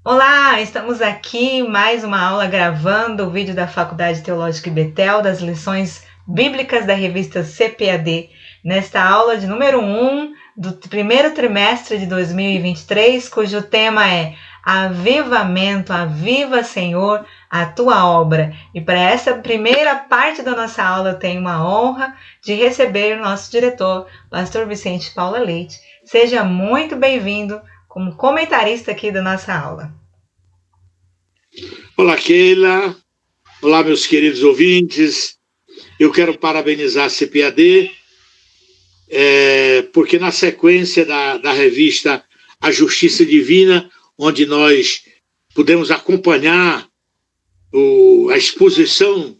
Olá, estamos aqui mais uma aula gravando o vídeo da Faculdade Teológica IBETEL das lições bíblicas da revista CPAD, nesta aula de número 1 do primeiro trimestre de 2023, cujo tema é Avivamento, aviva Senhor a tua obra. E para essa primeira parte da nossa aula eu tenho uma honra de receber o nosso diretor, pastor Vicente Paula Leite. Seja muito bem-vindo como comentarista aqui da nossa aula. Olá, Keila. Olá, meus queridos ouvintes. Eu quero parabenizar a CPAD, porque na sequência da revista A Justiça Divina, onde nós pudemos acompanhar a exposição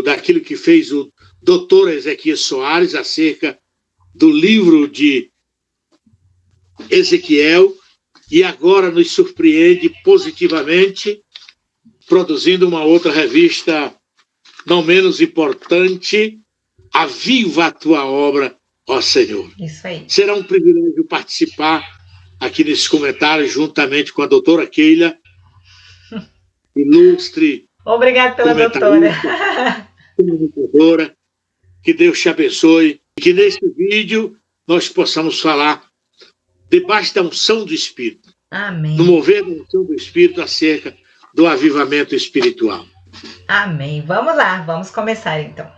daquilo que fez o doutor Ezequias Soares acerca do livro de Ezequiel, e agora nos surpreende positivamente, produzindo uma outra revista não menos importante, Aviva a Tua Obra, ó Senhor. Isso aí. Será um privilégio participar aqui nesse comentário, juntamente com a doutora Keila, ilustre. Obrigada pela doutora. Que Deus te abençoe e que nesse vídeo nós possamos falar debaixo da unção do Espírito. Amém. No mover da unção do Espírito acerca do avivamento espiritual. Amém. Vamos lá, vamos começar então.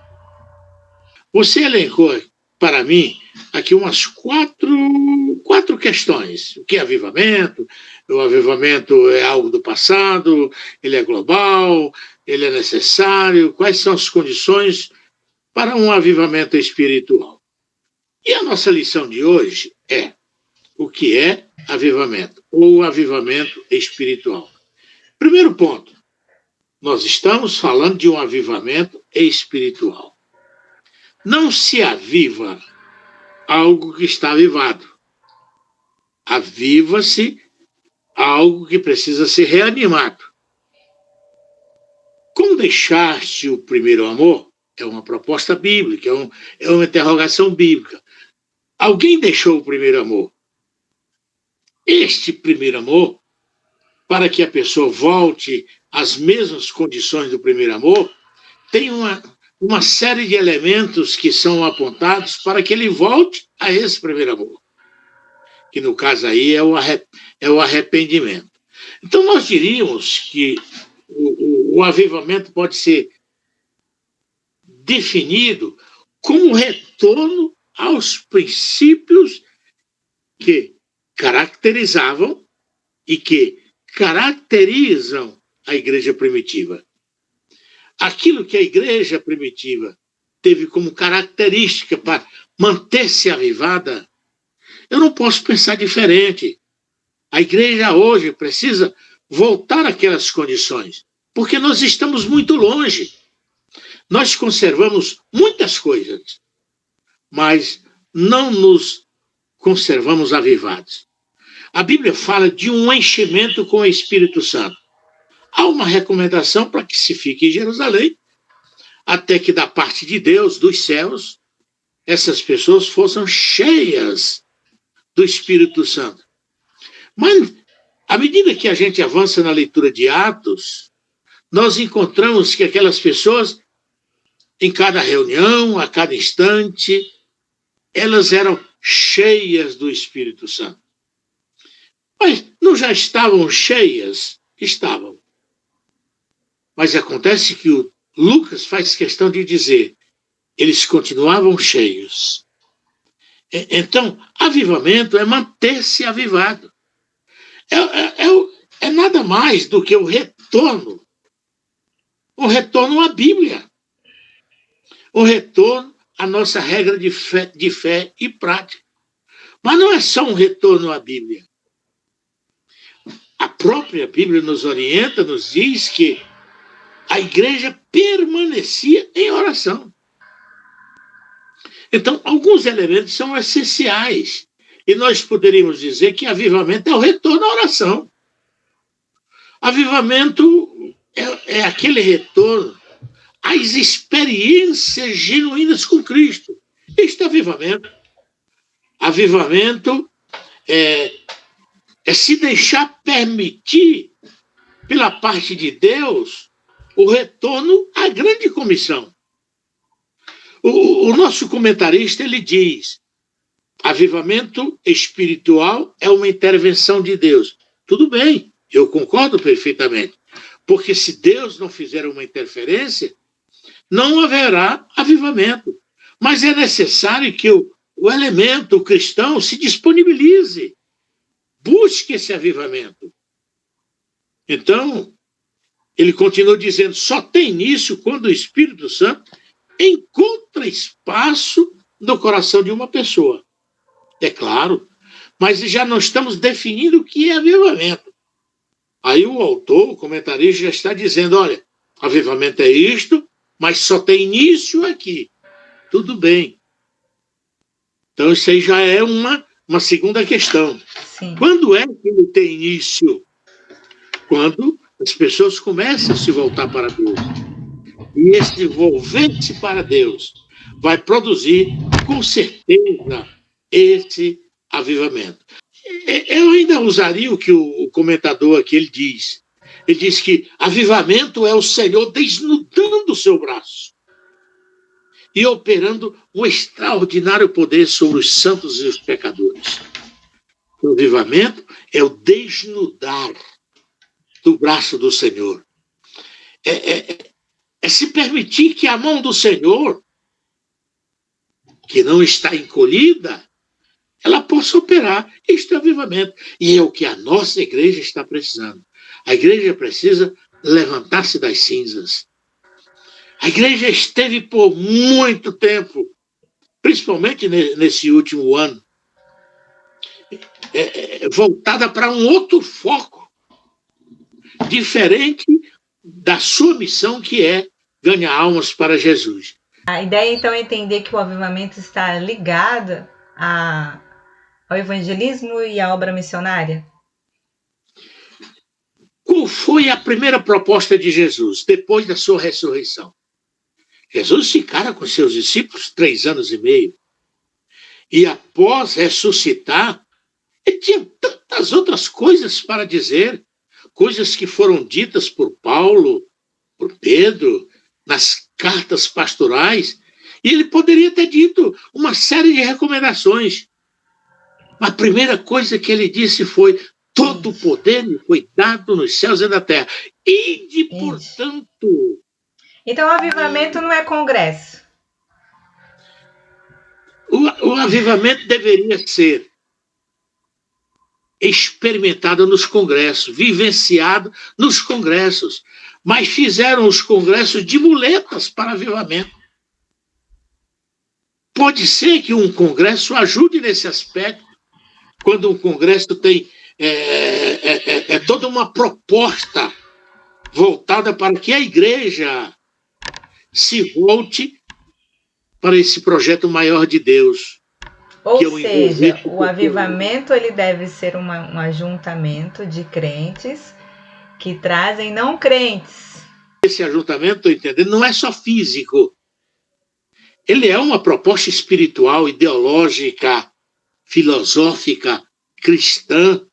Você elencou para mim aqui umas quatro questões. O que é avivamento? O avivamento é algo do passado? Ele é global? Ele é necessário? Quais são as condições para um avivamento espiritual? E a nossa lição de hoje é o que é avivamento, ou avivamento espiritual. Primeiro ponto, nós estamos falando de um avivamento espiritual. Não se aviva algo que está avivado. Aviva-se algo que precisa ser reanimado. Como deixaste o primeiro amor? É uma proposta bíblica, é uma interrogação bíblica. Alguém deixou o primeiro amor? Este primeiro amor, para que a pessoa volte às mesmas condições do primeiro amor, tem uma série de elementos que são apontados para que ele volte a esse primeiro amor, que no caso aí é o arrependimento. Então nós diríamos que o avivamento pode ser definido como retorno aos princípios que caracterizavam e que caracterizam a igreja primitiva. Aquilo que a igreja primitiva teve como característica para manter-se avivada, eu não posso pensar diferente. A igreja hoje precisa voltar àquelas condições, porque nós estamos muito longe. Nós conservamos muitas coisas, mas não nos conservamos avivados. A Bíblia fala de um enchimento com o Espírito Santo. Há uma recomendação para que se fique em Jerusalém, até que da parte de Deus, dos céus, essas pessoas fossem cheias do Espírito Santo. Mas, à medida que a gente avança na leitura de Atos, nós encontramos que aquelas pessoas, em cada reunião, a cada instante, elas eram cheias do Espírito Santo. Mas não já estavam cheias? Estavam. Mas acontece que o Lucas faz questão de dizer, eles continuavam cheios. Então, avivamento é manter-se avivado. É nada mais do que o retorno à Bíblia, o retorno à nossa regra de fé e prática. Mas não é só um retorno à Bíblia. A própria Bíblia nos orienta, nos diz que a igreja permanecia em oração. Então, alguns elementos são essenciais. E nós poderíamos dizer que avivamento é o retorno à oração. Avivamento é aquele retorno às experiências genuínas com Cristo. Este avivamento é é se deixar permitir, pela parte de Deus, o retorno à grande comissão. O nosso comentarista, ele diz, avivamento espiritual é uma intervenção de Deus. Tudo bem, eu concordo perfeitamente. Porque se Deus não fizer uma interferência, não haverá avivamento. Mas é necessário que o elemento, o cristão, se disponibilize. Busque esse avivamento. Então, ele continua dizendo, só tem início quando o Espírito Santo encontra espaço no coração de uma pessoa. É claro, mas já não estamos definindo o que é avivamento. Aí o autor, o comentarista, já está dizendo, olha, avivamento é isto, mas só tem início aqui. Tudo bem. Então isso aí já é uma segunda questão. Sim. Quando é que ele tem início? Quando as pessoas começam a se voltar para Deus. E esse volver-se para Deus vai produzir, com certeza, esse avivamento. Eu ainda usaria o que o comentador aqui ele diz. Ele diz que avivamento é o Senhor desnudando o seu braço e operando um extraordinário poder sobre os santos e os pecadores. O avivamento é o desnudar do braço do Senhor. É se permitir que a mão do Senhor, que não está encolhida, ela possa operar este avivamento. E é o que a nossa igreja está precisando. A igreja precisa levantar-se das cinzas. A igreja esteve por muito tempo, principalmente nesse último ano, voltada para um outro foco, diferente da sua missão, que é ganhar almas para Jesus. A ideia, então, é entender que o avivamento está ligado ao evangelismo e à obra missionária? Qual foi a primeira proposta de Jesus, depois da sua ressurreição? Jesus ficara com seus discípulos 3 anos e meio. E após ressuscitar, ele tinha tantas outras coisas para dizer, coisas que foram ditas por Paulo, por Pedro, nas cartas pastorais, e ele poderia ter dito uma série de recomendações. A primeira coisa que ele disse foi: todo o poder me foi dado nos céus e na terra. Ide, portanto. Então, o avivamento não é congresso. O avivamento deveria ser experimentado nos congressos, vivenciado nos congressos. Mas fizeram os congressos de muletas para avivamento. Pode ser que um congresso ajude nesse aspecto, quando um congresso tem toda uma proposta voltada para que a igreja se volte para esse projeto maior de Deus. Ou seja, o avivamento ele deve ser um ajuntamento de crentes que trazem não crentes. Esse ajuntamento, estou entendendo, não é só físico. Ele é uma proposta espiritual, ideológica, filosófica, cristã,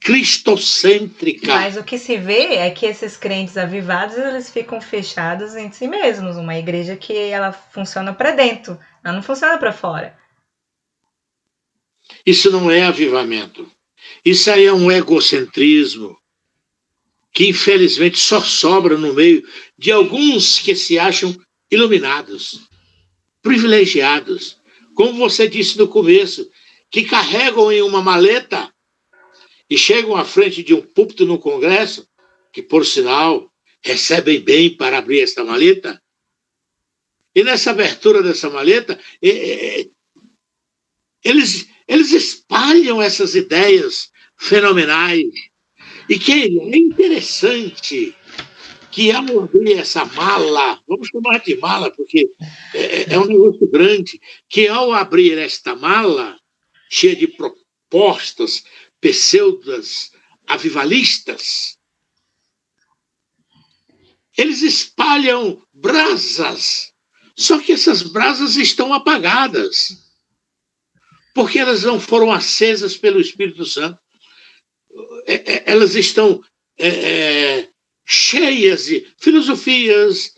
cristocêntrica. Mas o que se vê é que esses crentes avivados, eles ficam fechados em si mesmos. Uma igreja que ela funciona para dentro, ela não funciona para fora. Isso não é avivamento. Isso aí é um egocentrismo que, infelizmente, só sobra no meio de alguns que se acham iluminados, privilegiados, como você disse no começo, que carregam em uma maleta e chegam à frente de um púlpito no congresso, que, por sinal, recebem bem para abrir esta maleta. E nessa abertura dessa maleta, eles espalham essas ideias fenomenais. E que é interessante que, ao abrir essa mala, vamos chamar de mala, porque é um negócio grande, que ao abrir esta mala, cheia de propostas pseudas avivalistas, eles espalham brasas, só que essas brasas estão apagadas, porque elas não foram acesas pelo Espírito Santo. elas estão cheias de filosofias,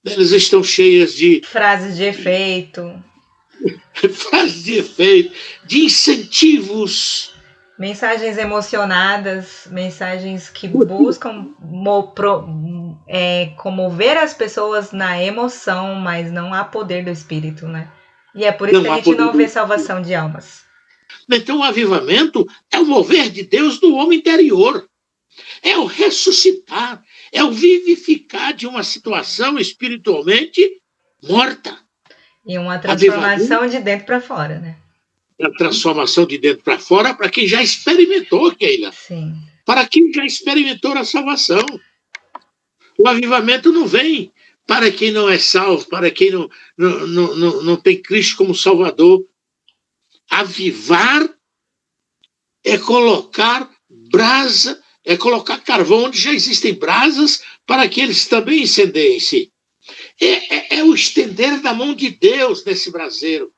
elas estão cheias de frases de efeito, de incentivos, mensagens emocionadas, mensagens que buscam comover as pessoas na emoção, mas não há poder do Espírito, né? E é por isso que a gente não vê salvação de almas. Então o avivamento é o mover de Deus no homem interior. É o ressuscitar, é o vivificar de uma situação espiritualmente morta. E uma transformação de dentro para fora, né? A transformação de dentro para fora para quem já experimentou, Keila. Sim. Para quem já experimentou a salvação. O avivamento não vem para quem não é salvo, para quem não tem Cristo como Salvador. Avivar é colocar brasa, é colocar carvão onde já existem brasas para que eles também incendiem-se. É o estender da mão de Deus nesse braseiro.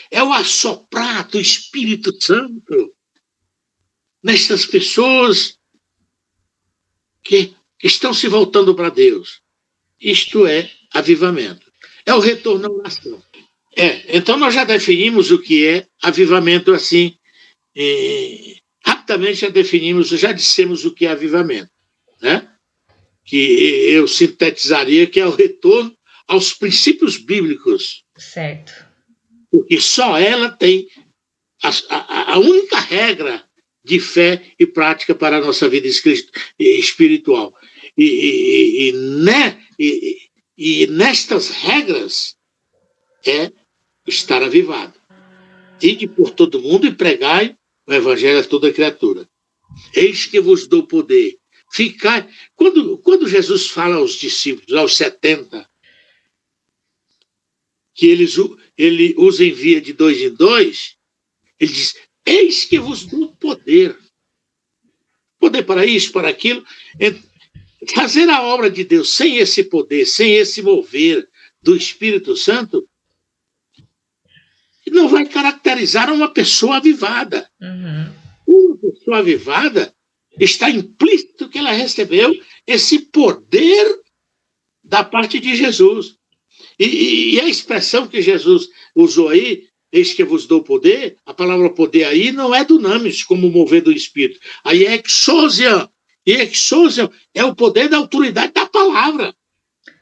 É o assoprar do Espírito Santo nestas pessoas que estão se voltando para Deus. Isto é avivamento. É o retorno à oração. Então nós já definimos o que é avivamento assim. Rapidamente já dissemos o que é avivamento, né? Que eu sintetizaria que é o retorno aos princípios bíblicos. Certo. Porque só ela tem a única regra de fé e prática para a nossa vida espiritual. E nestas regras é estar avivado. Ide por todo mundo e pregai o evangelho a toda criatura. Eis que vos dou poder. Ficai. Quando Jesus fala aos discípulos, aos 70, que ele os envia de 2 em 2, ele diz: eis que vos dou poder. Poder para isso, para aquilo. Fazer a obra de Deus sem esse poder, sem esse mover do Espírito Santo, não vai caracterizar uma pessoa avivada. Uhum. Uma pessoa avivada está implícito que ela recebeu esse poder da parte de Jesus. E a expressão que Jesus usou aí, eis que vos dou poder, a palavra poder aí não é dunamis, como mover do Espírito. Aí é exousia. E exousia é o poder da autoridade da palavra.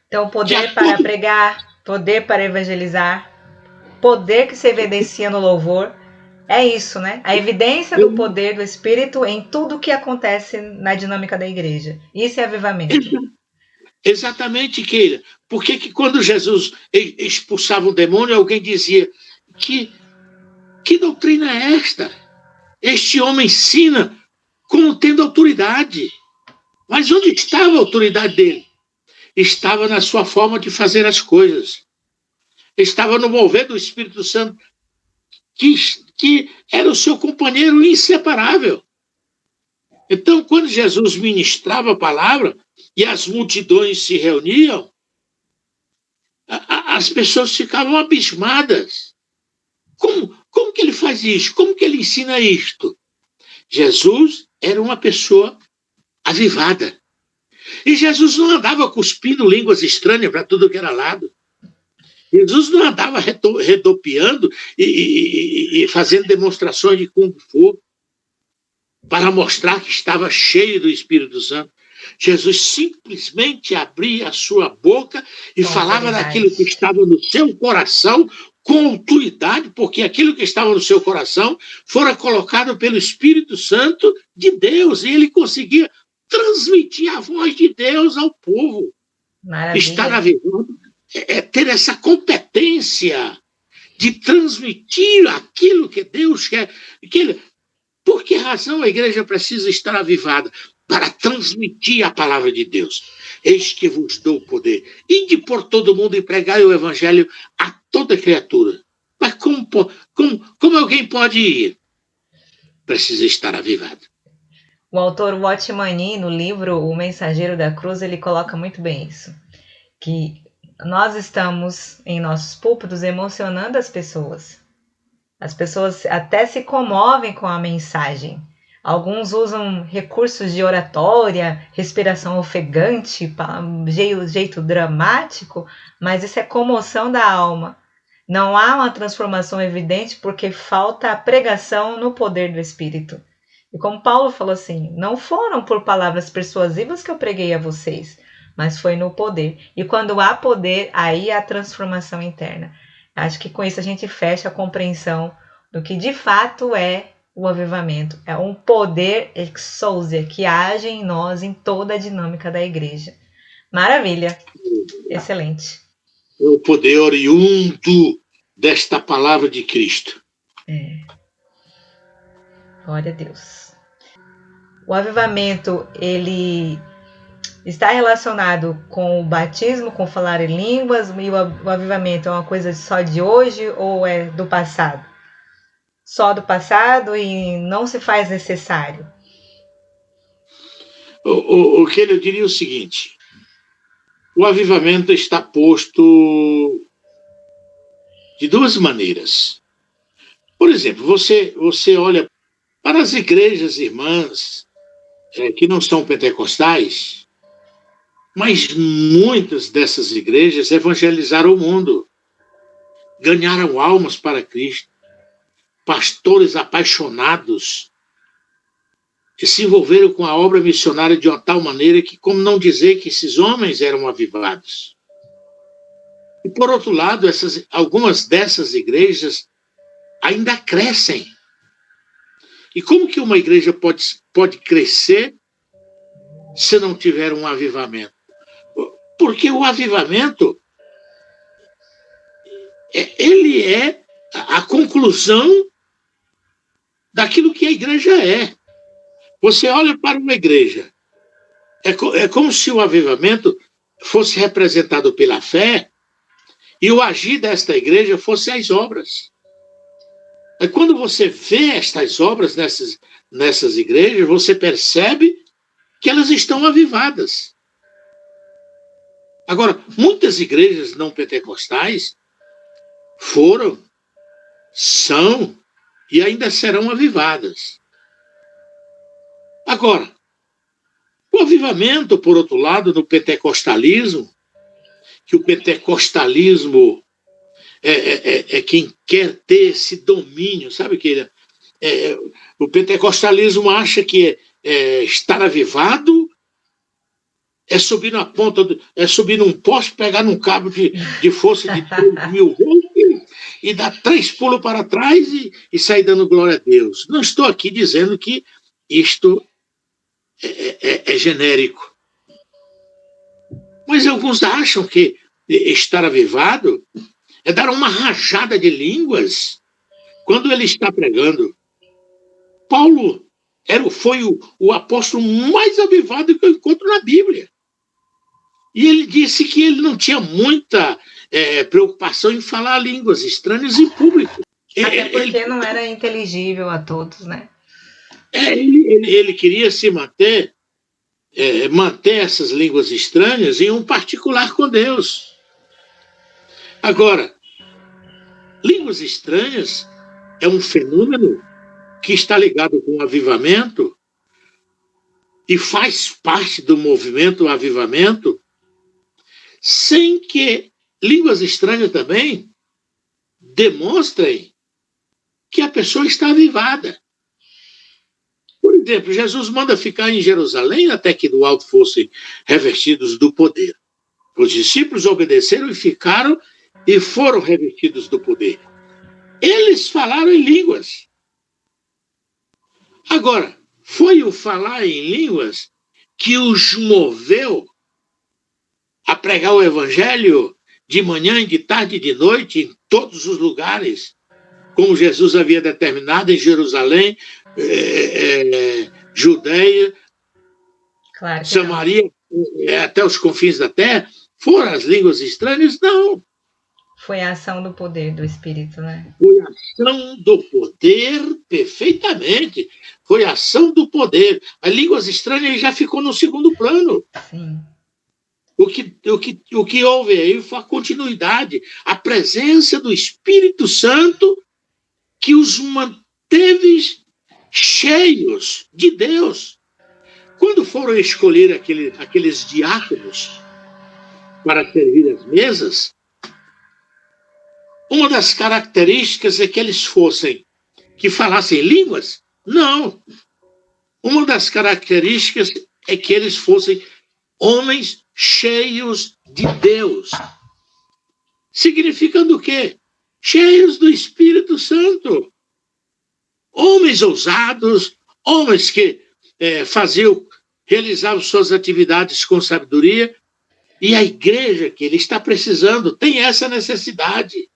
Então, poder para pregar, poder para evangelizar, poder que se evidencia no louvor, é isso, né? A evidência do poder do Espírito em tudo que acontece na dinâmica da igreja. Isso é avivamento. Exatamente, Keila. Porque que quando Jesus expulsava o demônio, alguém dizia: que doutrina é esta? Este homem ensina como tendo autoridade. Mas onde estava a autoridade dele? Estava na sua forma de fazer as coisas. Estava no mover do Espírito Santo, que era o seu companheiro inseparável. Então, quando Jesus ministrava a palavra e as multidões se reuniam, as pessoas ficavam abismadas. Como que ele faz isso? Como que ele ensina isto? Jesus era uma pessoa avivada. E Jesus não andava cuspindo línguas estranhas para tudo que era lado. Jesus não andava redopiando e fazendo demonstrações de Kung Fu para mostrar que estava cheio do Espírito Santo. Jesus simplesmente abria a sua boca e falava daquilo que estava no seu coração com autoridade, porque aquilo que estava no seu coração fora colocado pelo Espírito Santo de Deus, e ele conseguia transmitir a voz de Deus ao povo. Maravilha. Estar avivado é ter essa competência de transmitir aquilo que Deus quer. Por que razão a igreja precisa estar avivada? Para transmitir a palavra de Deus. Eis que vos dou poder. Ide por todo mundo e pregai o evangelho a toda criatura. Mas como alguém pode ir? Precisa estar avivado. O autor Watchman, no livro O Mensageiro da Cruz, ele coloca muito bem isso. Que nós estamos em nossos púlpitos emocionando as pessoas. As pessoas até se comovem com a mensagem. Alguns usam recursos de oratória, respiração ofegante, jeito dramático, mas isso é comoção da alma. Não há uma transformação evidente porque falta a pregação no poder do Espírito. E como Paulo falou assim, não foram por palavras persuasivas que eu preguei a vocês, mas foi no poder. E quando há poder, aí há transformação interna. Acho que com isso a gente fecha a compreensão do que de fato é o avivamento. É um poder exousia que age em nós em toda a dinâmica da igreja. Maravilha. Excelente. É o poder oriundo desta palavra de Cristo. Glória a Deus. O avivamento, ele está relacionado com o batismo, com falar em línguas, e o avivamento é uma coisa só de hoje ou é do passado? Só do passado e não se faz necessário? O que eu diria é o seguinte: o avivamento está posto de duas maneiras. Por exemplo, você olha para as igrejas irmãs que não são pentecostais, mas muitas dessas igrejas evangelizaram o mundo, ganharam almas para Cristo, pastores apaixonados que se envolveram com a obra missionária de uma tal maneira que, como não dizer que esses homens eram avivados? E, por outro lado, algumas dessas igrejas ainda crescem. E como que uma igreja pode crescer se não tiver um avivamento? Porque o avivamento, ele é a conclusão daquilo que a igreja é. Você olha para uma igreja, é como se o avivamento fosse representado pela fé e o agir desta igreja fosse as obras. E quando você vê estas obras nessas igrejas, você percebe que elas estão avivadas. Agora, muitas igrejas não pentecostais foram, são e ainda serão avivadas. Agora, o avivamento, por outro lado, no pentecostalismo, que o pentecostalismo é quem quer ter esse domínio, sabe que o pentecostalismo acha que estar avivado é subir na ponta, é subir num poste, pegar num cabo de força de 3.000 volts e dar 3 pulos para trás e sair dando glória a Deus. Não estou aqui dizendo que isto é genérico. Mas alguns acham que estar avivado é dar uma rajada de línguas quando ele está pregando. Paulo foi o apóstolo mais avivado que eu encontro na Bíblia. E ele disse que ele não tinha muita preocupação em falar línguas estranhas em público. Até porque não era inteligível a todos, né? Ele queria se manter essas línguas estranhas em um particular com Deus. Agora, línguas estranhas é um fenômeno que está ligado com o avivamento e faz parte do movimento avivamento, sem que línguas estranhas também demonstrem que a pessoa está avivada. Por exemplo, Jesus manda ficar em Jerusalém até que do alto fossem revestidos do poder. Os discípulos obedeceram e ficaram e foram revestidos do poder. Eles falaram em línguas. Agora, foi o falar em línguas que os moveu a pregar o evangelho de manhã, de tarde e de noite, em todos os lugares, como Jesus havia determinado em Jerusalém, Judeia, claro Samaria, até os confins da terra. Foram as línguas estranhas? Não. Foi a ação do poder do Espírito, né? Foi a ação do poder, perfeitamente. Foi a ação do poder. As línguas estranhas já ficou no segundo plano. Sim. O que houve aí foi a continuidade, a presença do Espírito Santo que os manteve cheios de Deus. Quando foram escolher aqueles diáconos para servir as mesas, uma das características é que eles que falassem línguas? Não. Uma das características é que eles fossem homens cheios de Deus. Significando o quê? Cheios do Espírito Santo. Homens ousados, homens que realizavam suas atividades com sabedoria, e a igreja que ele está precisando tem essa necessidade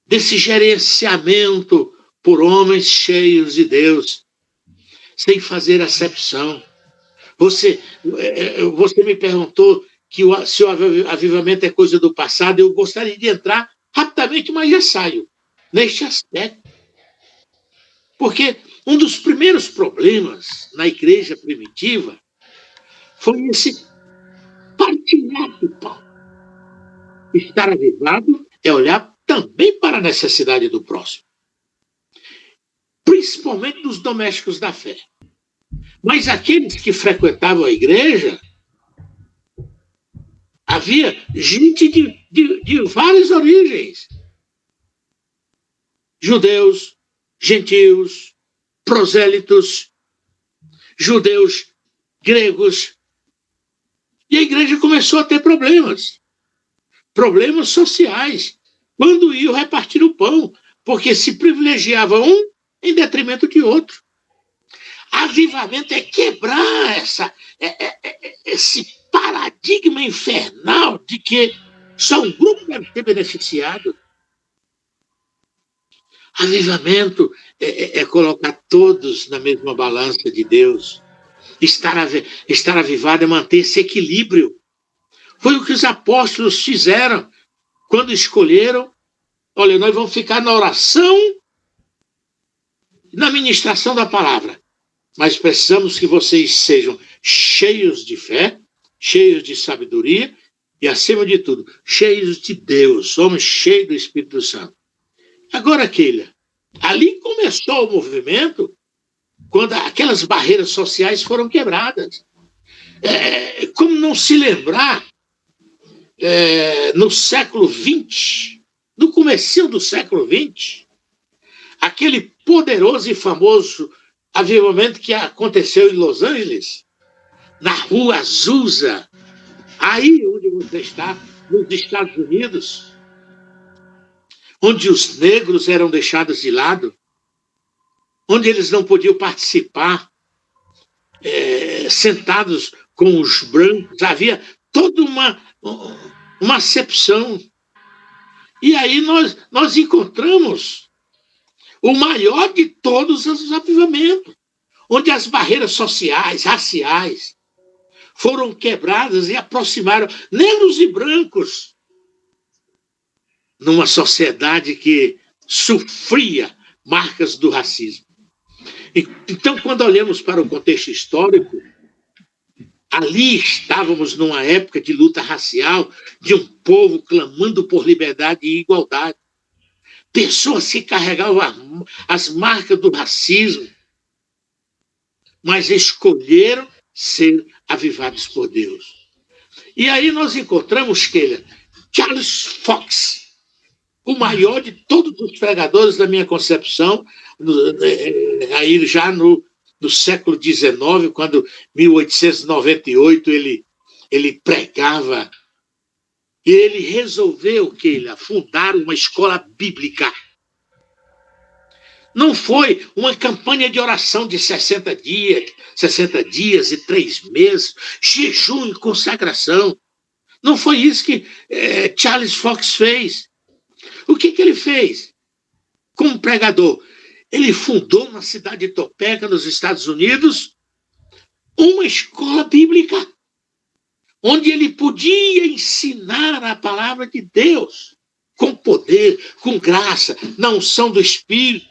desse gerenciamento por homens cheios de Deus, sem fazer acepção. Você me perguntou se o avivamento é coisa do passado. Eu gostaria de entrar rapidamente, mas já saio neste aspecto. Porque um dos primeiros problemas na igreja primitiva foi esse partilhar do pão. Estar avivado é olhar também para a necessidade do próximo, principalmente dos domésticos da fé. Mas aqueles que frequentavam a igreja, havia gente de várias origens. Judeus, gentios, prosélitos, judeus, gregos. E a igreja começou a ter problemas sociais, quando iam repartir o pão, porque se privilegiava um em detrimento de outro. Avivamento é quebrar esse paradigma infernal de que só um grupo deve ser beneficiado. Avivamento é colocar todos na mesma balança de Deus. Estar avivado é manter esse equilíbrio. Foi o que os apóstolos fizeram quando escolheram: olha, nós vamos ficar na oração e na ministração da palavra, mas precisamos que vocês sejam cheios de fé, cheios de sabedoria e, acima de tudo, cheios de Deus, homens cheios do Espírito Santo. Agora, Keila, ali começou o movimento quando aquelas barreiras sociais foram quebradas. Como não se lembrar, no século XX, no comecinho do século XX, aquele poderoso e famoso avivamento que aconteceu em Los Angeles, na rua Azusa, aí onde você está, nos Estados Unidos, onde os negros eram deixados de lado, onde eles não podiam participar, sentados com os brancos, havia toda uma acepção. E aí nós encontramos o maior de todos os avivamentos, onde as barreiras sociais, raciais, foram quebradas e aproximaram negros e brancos numa sociedade que sofria marcas do racismo. Então, quando olhamos para o contexto histórico, ali estávamos numa época de luta racial, de um povo clamando por liberdade e igualdade. Pessoas que carregavam as marcas do racismo, mas escolheram ser avivados por Deus. E aí nós encontramos, Keila, Charles Fox, o maior de todos os pregadores da minha concepção, aí já no século XIX, quando, 1898, ele pregava. E ele resolveu, Keila, fundar uma escola bíblica. Não foi uma campanha de oração de 60 dias e 3 meses, jejum e consagração. Não foi isso que Charles Fox fez. O que ele fez? Como pregador, ele fundou na cidade de Topeka, nos Estados Unidos, uma escola bíblica, onde ele podia ensinar a palavra de Deus, com poder, com graça, na unção do Espírito.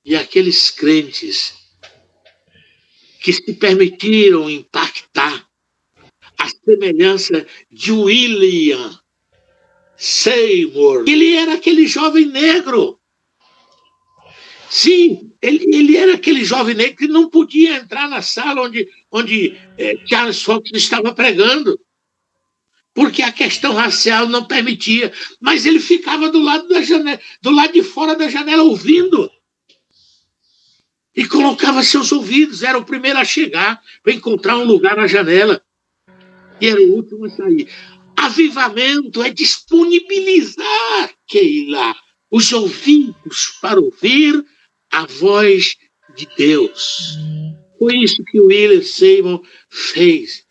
E aqueles crentes que se permitiram impactar a semelhança de William Seymour. Ele era aquele jovem negro Sim, ele era aquele jovem negro que não podia entrar na sala onde Charles Fox estava pregando, porque a questão racial não permitia. Mas ele ficava do lado da janela, do lado de fora da janela, ouvindo. E colocava seus ouvidos, era o primeiro a chegar, para encontrar um lugar na janela. E era o último a sair. Avivamento é disponibilizar, Keila, os ouvidos para ouvir a voz de Deus. Foi isso que o William Seymour fez.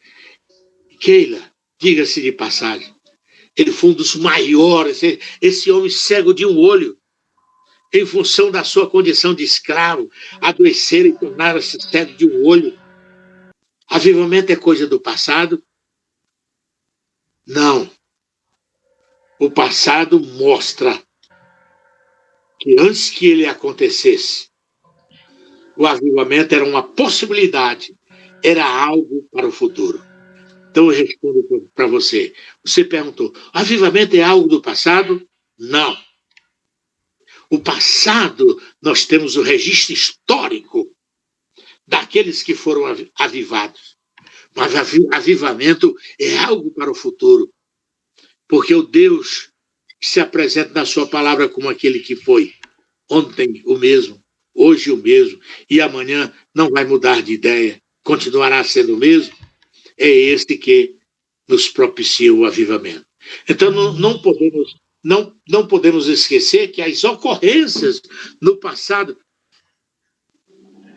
Keila, diga-se de passagem, ele foi um dos maiores, esse homem cego de um olho, em função da sua condição de escravo, adoecer e tornar-se cego de um olho. Avivamento é coisa do passado? Não. O passado mostra que antes que ele acontecesse, o avivamento era uma possibilidade, era algo para o futuro. Então eu respondo para você. Você perguntou, avivamento é algo do passado? Não. O passado, nós temos o registro histórico daqueles que foram avivados. Mas avivamento é algo para o futuro. Porque o Deus se apresenta na sua palavra como aquele que foi ontem o mesmo, hoje o mesmo, e amanhã não vai mudar de ideia, continuará sendo o mesmo, é este que nos propicia o avivamento. Então não podemos esquecer que as ocorrências no passado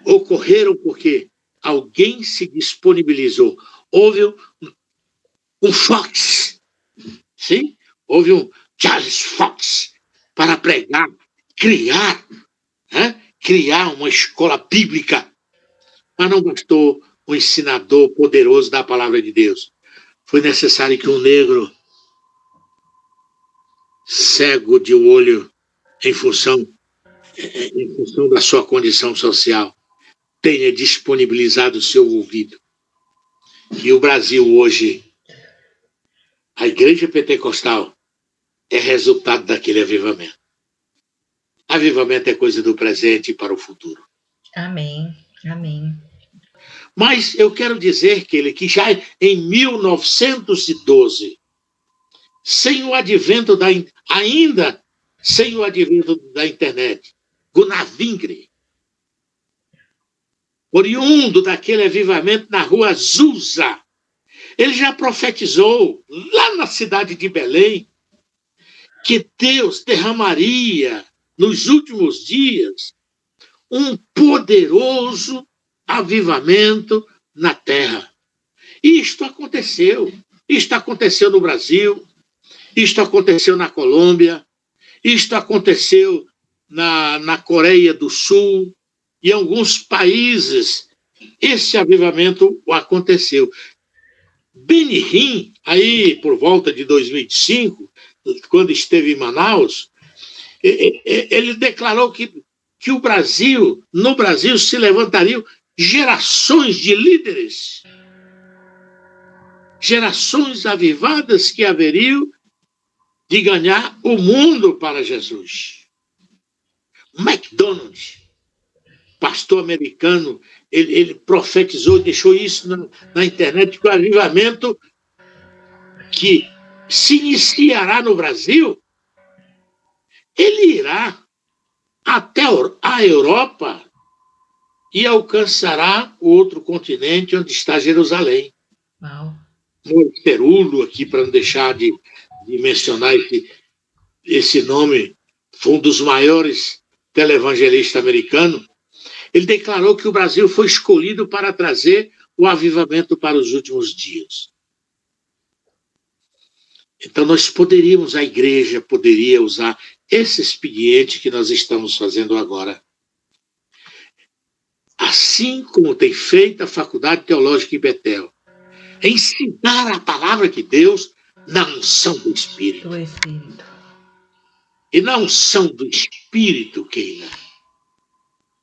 ocorreram porque alguém se disponibilizou. Houve um Fox, sim? Houve um Charles Fox para pregar, criar uma escola bíblica. Mas não bastou um ensinador poderoso da palavra de Deus. Foi necessário que um negro cego de olho em função da sua condição social tenha disponibilizado o seu ouvido. E o Brasil hoje, a igreja pentecostal, é resultado daquele avivamento. Avivamento é coisa do presente para o futuro. Amém, amém. Mas eu quero dizer que já em 1912, sem o advento ainda sem o advento da internet, Gunnar Wingre, oriundo daquele avivamento na rua Azusa, ele já profetizou lá na cidade de Belém que Deus derramaria nos últimos dias um poderoso avivamento na terra. E isto aconteceu. Isto aconteceu no Brasil, isto aconteceu na Colômbia, isto aconteceu na Coreia do Sul e em alguns países. Esse avivamento aconteceu. Benny Hinn, aí por volta de 2005, quando esteve em Manaus, ele declarou que no Brasil se levantariam gerações de líderes, gerações avivadas que haveriam de ganhar o mundo para Jesus. MacDonald, pastor americano, ele profetizou, deixou isso na internet, que o avivamento que se iniciará no Brasil, ele irá até a Europa e alcançará o outro continente onde está Jerusalém. Uau. Perulo, aqui, para não deixar de mencionar esse nome, foi um dos maiores televangelistas americanos. Ele declarou que o Brasil foi escolhido para trazer o avivamento para os últimos dias. Então, a igreja poderia usar esse expediente que nós estamos fazendo agora. Assim como tem feito a Faculdade Teológica em Betel. Ensinar a palavra de Deus na unção do Espírito. Do Espírito. E na unção do Espírito, Keila,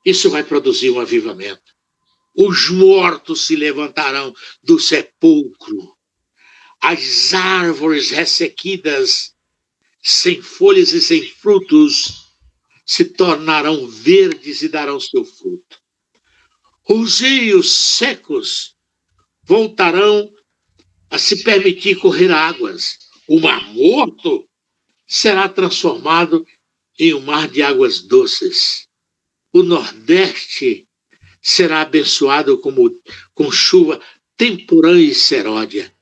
isso vai produzir um avivamento. Os mortos se levantarão do sepulcro. As árvores ressequidas, sem folhas e sem frutos, se tornarão verdes e darão seu fruto. Os rios secos voltarão a se permitir correr águas. O Mar Morto será transformado em um mar de águas doces. O Nordeste será abençoado com chuva temporã e seródia.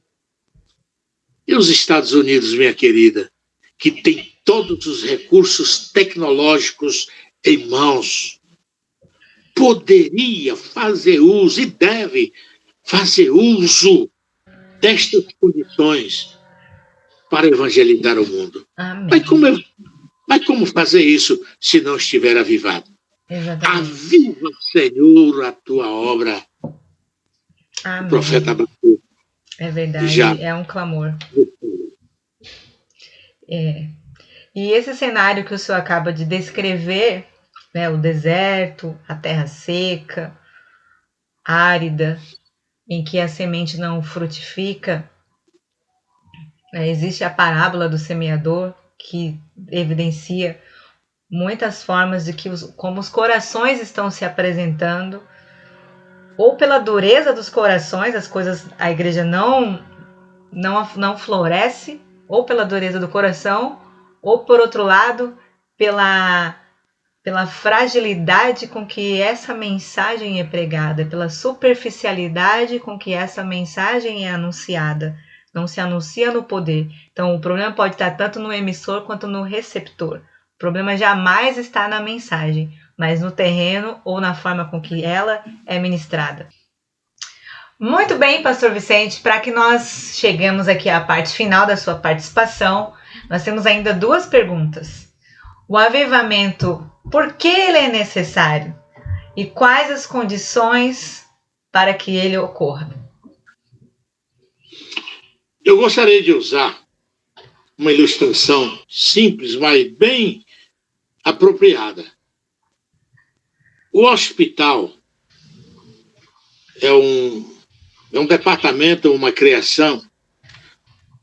E os Estados Unidos, minha querida, que tem todos os recursos tecnológicos em mãos, poderia fazer uso e deve fazer uso destas condições para evangelizar o mundo. Amém. Mas como fazer isso se não estiver avivado? Exatamente. Aviva, Senhor, a tua obra. Amém. O profeta Abacuque. É verdade, Já. é um clamor. É. E esse cenário que o senhor acaba de descrever, né, o deserto, a terra seca, árida, em que a semente não frutifica, existe a parábola do semeador, que evidencia muitas formas de que como os corações estão se apresentando, ou pela dureza dos corações, a igreja não floresce, ou pela dureza do coração, ou por outro lado, pela fragilidade com que essa mensagem é pregada, pela superficialidade com que essa mensagem é anunciada. Não se anuncia no poder. Então, o problema pode estar tanto no emissor quanto no receptor. O problema jamais está na mensagem, mas no terreno ou na forma com que ela é ministrada. Muito bem, Pastor Vicente, para que nós chegamos aqui à parte final da sua participação, nós temos ainda 2 perguntas. O avivamento, por que ele é necessário? E quais as condições para que ele ocorra? Eu gostaria de usar uma ilustração simples, mas bem apropriada. O hospital é um departamento, uma criação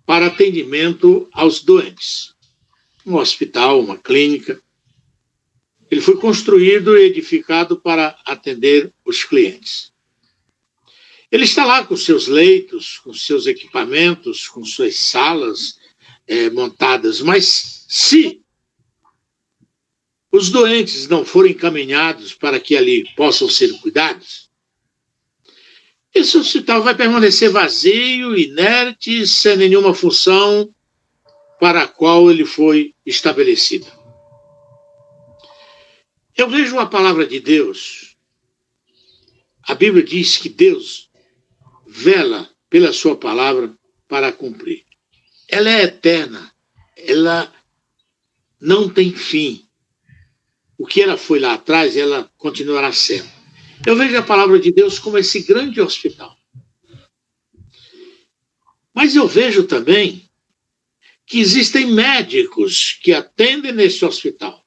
para atendimento aos doentes. Um hospital, uma clínica. Ele foi construído e edificado para atender os clientes. Ele está lá com seus leitos, com seus equipamentos, com suas salas montadas, mas se os doentes não forem encaminhados para que ali possam ser cuidados, esse hospital vai permanecer vazio, inerte, sem nenhuma função para a qual ele foi estabelecido. Eu vejo a palavra de Deus. A Bíblia diz que Deus vela pela sua palavra para cumprir. Ela é eterna, ela não tem fim. O que ela foi lá atrás, ela continuará sendo. Eu vejo a palavra de Deus como esse grande hospital. Mas eu vejo também que existem médicos que atendem nesse hospital.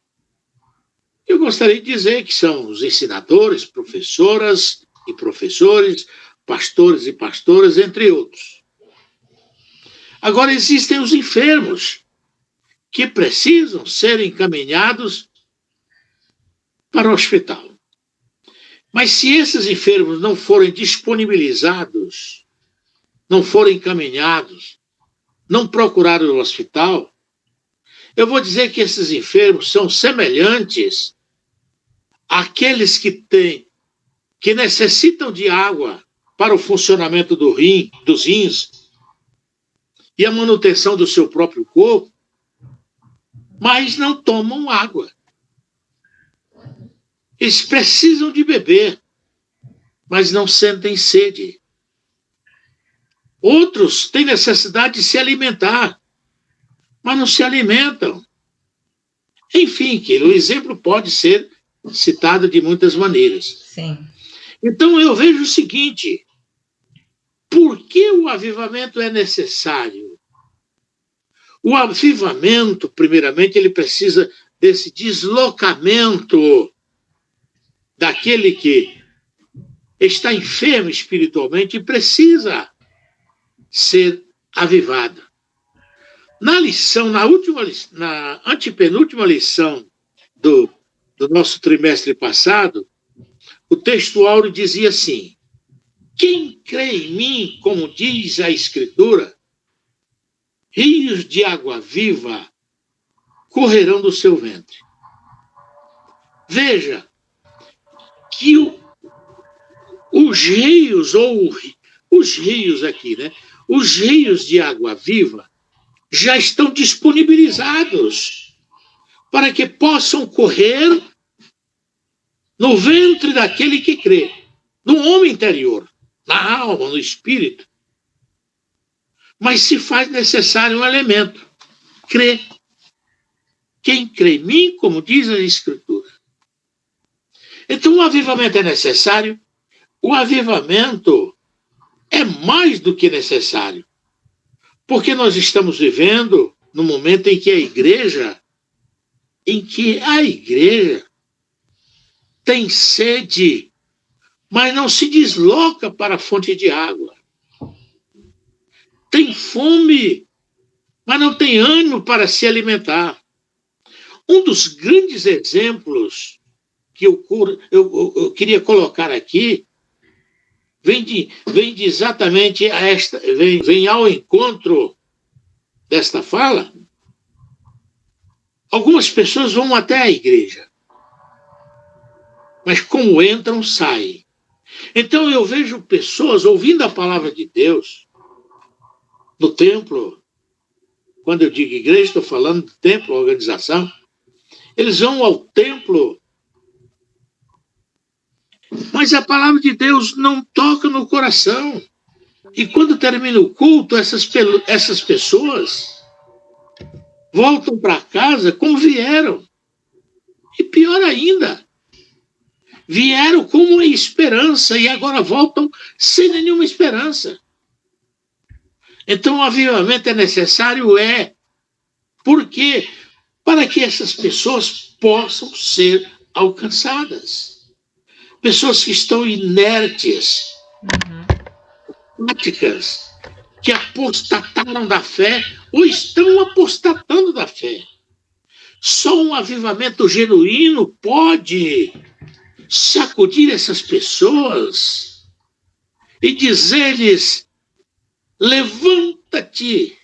Eu gostaria de dizer que são os ensinadores, professoras e professores, pastores e pastoras, entre outros. Agora, existem os enfermos que precisam ser encaminhados para o hospital. Mas se esses enfermos não forem disponibilizados, não forem encaminhados, não procurarem o hospital, eu vou dizer que esses enfermos são semelhantes àqueles que necessitam de água para o funcionamento dos rins e a manutenção do seu próprio corpo, mas não tomam água. Eles precisam de beber, mas não sentem sede. Outros têm necessidade de se alimentar, mas não se alimentam. Enfim, o exemplo pode ser citado de muitas maneiras. Sim. Então eu vejo o seguinte: por que o avivamento é necessário? O avivamento, primeiramente, ele precisa desse deslocamento daquele que está enfermo espiritualmente e precisa ser avivado. Na antepenúltima lição do do nosso trimestre passado, o texto áureo dizia assim: quem crê em mim, como diz a Escritura, rios de água viva correrão do seu ventre. Veja que os rios, ou os rios aqui, né? Os rios de água viva já estão disponibilizados para que possam correr no ventre daquele que crê, no homem interior, na alma, no espírito. Mas se faz necessário um elemento: crer. Quem crê em mim, como diz a Escritura. Então o avivamento é necessário. O avivamento é mais do que necessário, porque nós estamos vivendo no momento em que a igreja tem sede, mas não se desloca para a fonte de água. Tem fome, mas não tem ânimo para se alimentar. Um dos grandes exemplos que eu queria colocar aqui vem exatamente a esta, vem ao encontro desta fala. Algumas pessoas vão até a igreja, mas como entram, saem. Então eu vejo pessoas ouvindo a palavra de Deus no templo. Quando eu digo igreja, estou falando de templo, organização. Eles vão ao templo, mas a palavra de Deus não toca no coração. E quando termina o culto, essas pessoas voltam para casa como vieram. E pior ainda, vieram com uma esperança e agora voltam sem nenhuma esperança. Então o avivamento é necessário, porque para que essas pessoas possam ser alcançadas. Pessoas que estão inertes, apáticas, que apostataram da fé ou estão apostatando da fé. Só um avivamento genuíno pode sacudir essas pessoas e dizer-lhes: levanta-te,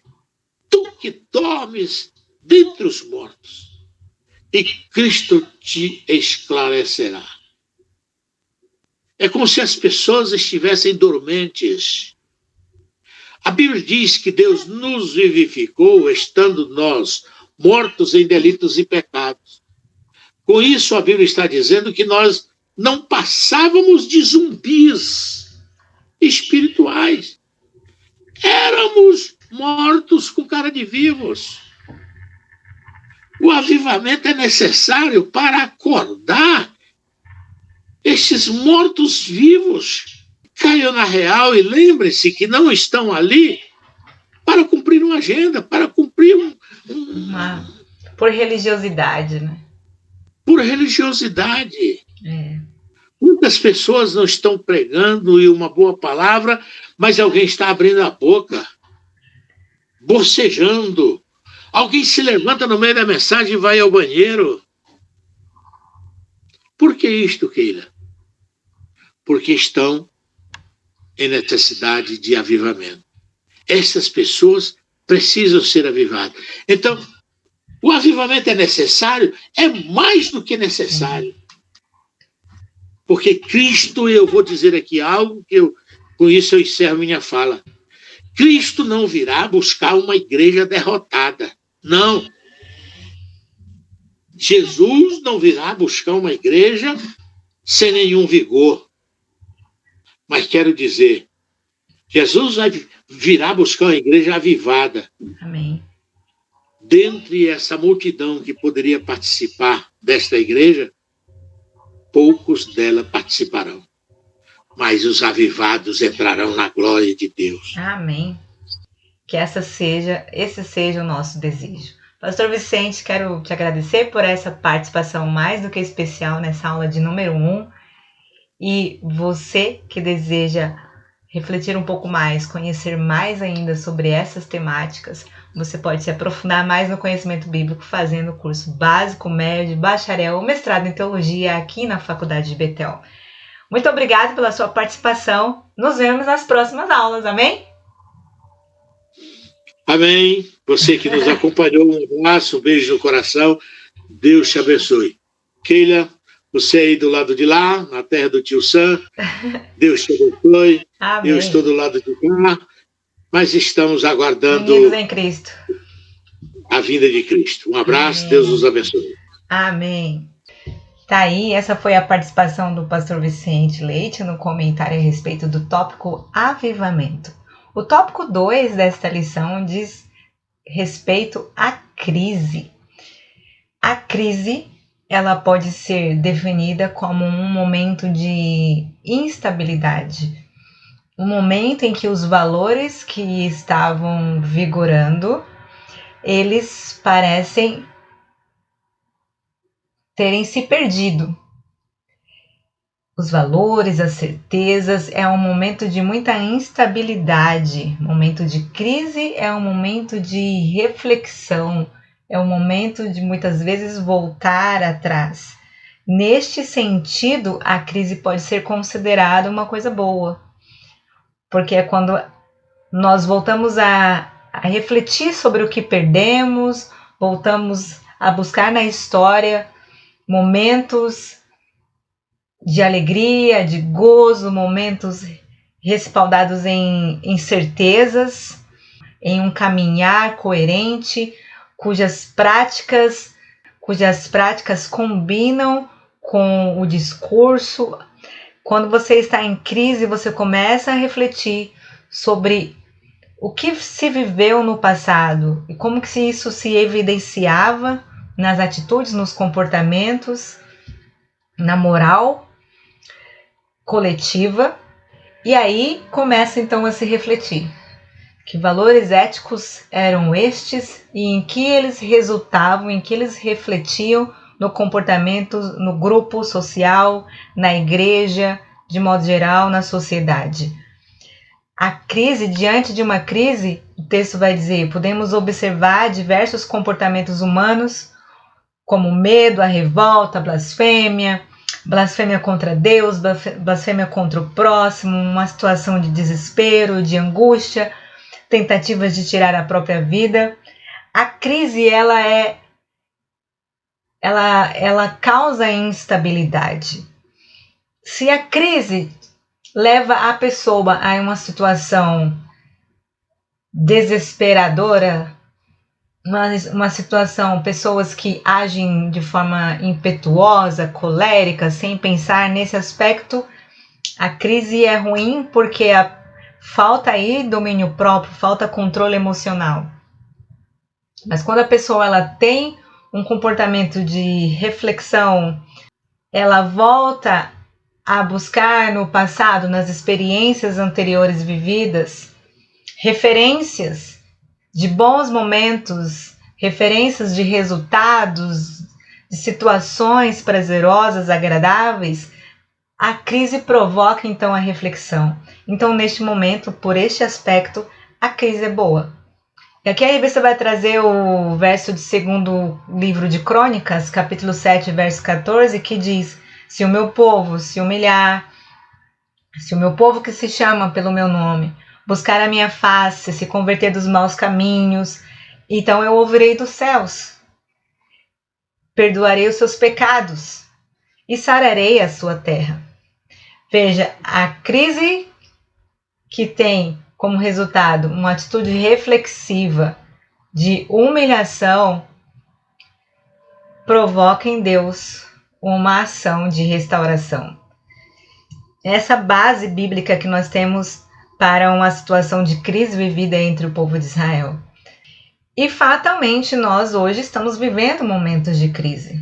tu que dormes dentre os mortos, e Cristo te esclarecerá. É como se as pessoas estivessem dormentes. A Bíblia diz que Deus nos vivificou estando nós mortos em delitos e pecados. Com isso, a Bíblia está dizendo que nós não passávamos de zumbis espirituais. Éramos mortos com cara de vivos. O avivamento é necessário para acordar estes mortos-vivos. Caiam na real e lembre-se que não estão ali para cumprir uma agenda, para cumprir por religiosidade, né? Por religiosidade. Muitas pessoas não estão pregando e uma boa palavra, mas alguém está abrindo a boca, bocejando. Alguém se levanta no meio da mensagem e vai ao banheiro. Por que isto, Keila? Porque estão em necessidade de avivamento. Essas pessoas precisam ser avivadas. Então, o avivamento é necessário, é mais do que necessário. Porque Cristo, eu vou dizer aqui algo que com isso eu encerro minha fala. Cristo não virá buscar uma igreja derrotada. Não. Jesus não virá buscar uma igreja sem nenhum vigor. Mas quero dizer, Jesus virá buscar uma igreja avivada. Amém. Dentre essa multidão que poderia participar desta igreja, poucos dela participarão. Mas os avivados entrarão na glória de Deus. Amém. Que esse seja o nosso desejo. Pastor Vicente, quero te agradecer por essa participação mais do que especial nessa aula de número 1. E você que deseja refletir um pouco mais, conhecer mais ainda sobre essas temáticas, Você pode se aprofundar mais no conhecimento bíblico fazendo o curso básico, médio, bacharel ou mestrado em teologia aqui na Faculdade de Betel. Muito obrigada pela sua participação. Nos vemos nas próximas aulas, amém? Amém. Você que nos acompanhou, um abraço, um beijo no coração. Deus te abençoe. Keila, você aí do lado de lá, na terra do tio Sam, Deus te abençoe. Amém. Eu estou do lado de cá, mas estamos aguardando Unidos em Cristo. a vinda de Cristo. Um abraço, Amém. Deus os abençoe. Amém. Tá aí, essa foi a participação do pastor Vicente Leite no comentário a respeito do tópico avivamento. O tópico 2 desta lição diz respeito à crise. A crise, ela pode ser definida como um momento de instabilidade, um momento em que os valores que estavam vigorando, eles parecem terem se perdido. Os valores, as certezas, é um momento de muita instabilidade. Momento de crise é um momento de reflexão, é um momento de muitas vezes voltar atrás. Neste sentido, a crise pode ser considerada uma coisa boa, porque é quando nós voltamos a refletir sobre o que perdemos, voltamos a buscar na história momentos de alegria, de gozo, momentos respaldados em certezas, em um caminhar coerente, cujas práticas combinam com o discurso. Quando você está em crise, você começa a refletir sobre o que se viveu no passado e como que isso se evidenciava nas atitudes, nos comportamentos, na moral coletiva, e aí começa então a se refletir que valores éticos eram estes e em que eles resultavam, em que eles refletiam no comportamento, no grupo social, na igreja, de modo geral, na sociedade. A crise, diante de uma crise, o texto vai dizer, podemos observar diversos comportamentos humanos, como o medo, a revolta, a blasfêmia contra Deus, blasfêmia contra o próximo, uma situação de desespero, de angústia, tentativas de tirar a própria vida. A crise, ela causa instabilidade. Se a crise leva a pessoa a uma situação desesperadora, uma situação, pessoas que agem de forma impetuosa, colérica, sem pensar nesse aspecto, a crise é ruim porque falta aí domínio próprio, falta controle emocional. Mas quando a pessoa ela tem um comportamento de reflexão, ela volta a buscar no passado, nas experiências anteriores vividas, referências de bons momentos, referências de resultados, de situações prazerosas, agradáveis, a crise provoca então a reflexão. Então, neste momento, por este aspecto, a crise é boa. E aqui a revista vai trazer o verso de 2º livro de Crônicas, capítulo 7, verso 14, que diz: se o meu povo se humilhar, se o meu povo que se chama pelo meu nome, buscar a minha face, se converter dos maus caminhos, então eu ouvirei dos céus, perdoarei os seus pecados e sararei a sua terra. Veja, a crise que tem como resultado uma atitude reflexiva de humilhação provoca em Deus uma ação de restauração. Essa base bíblica que nós temos para uma situação de crise vivida entre o povo de Israel. E fatalmente nós hoje estamos vivendo momentos de crise.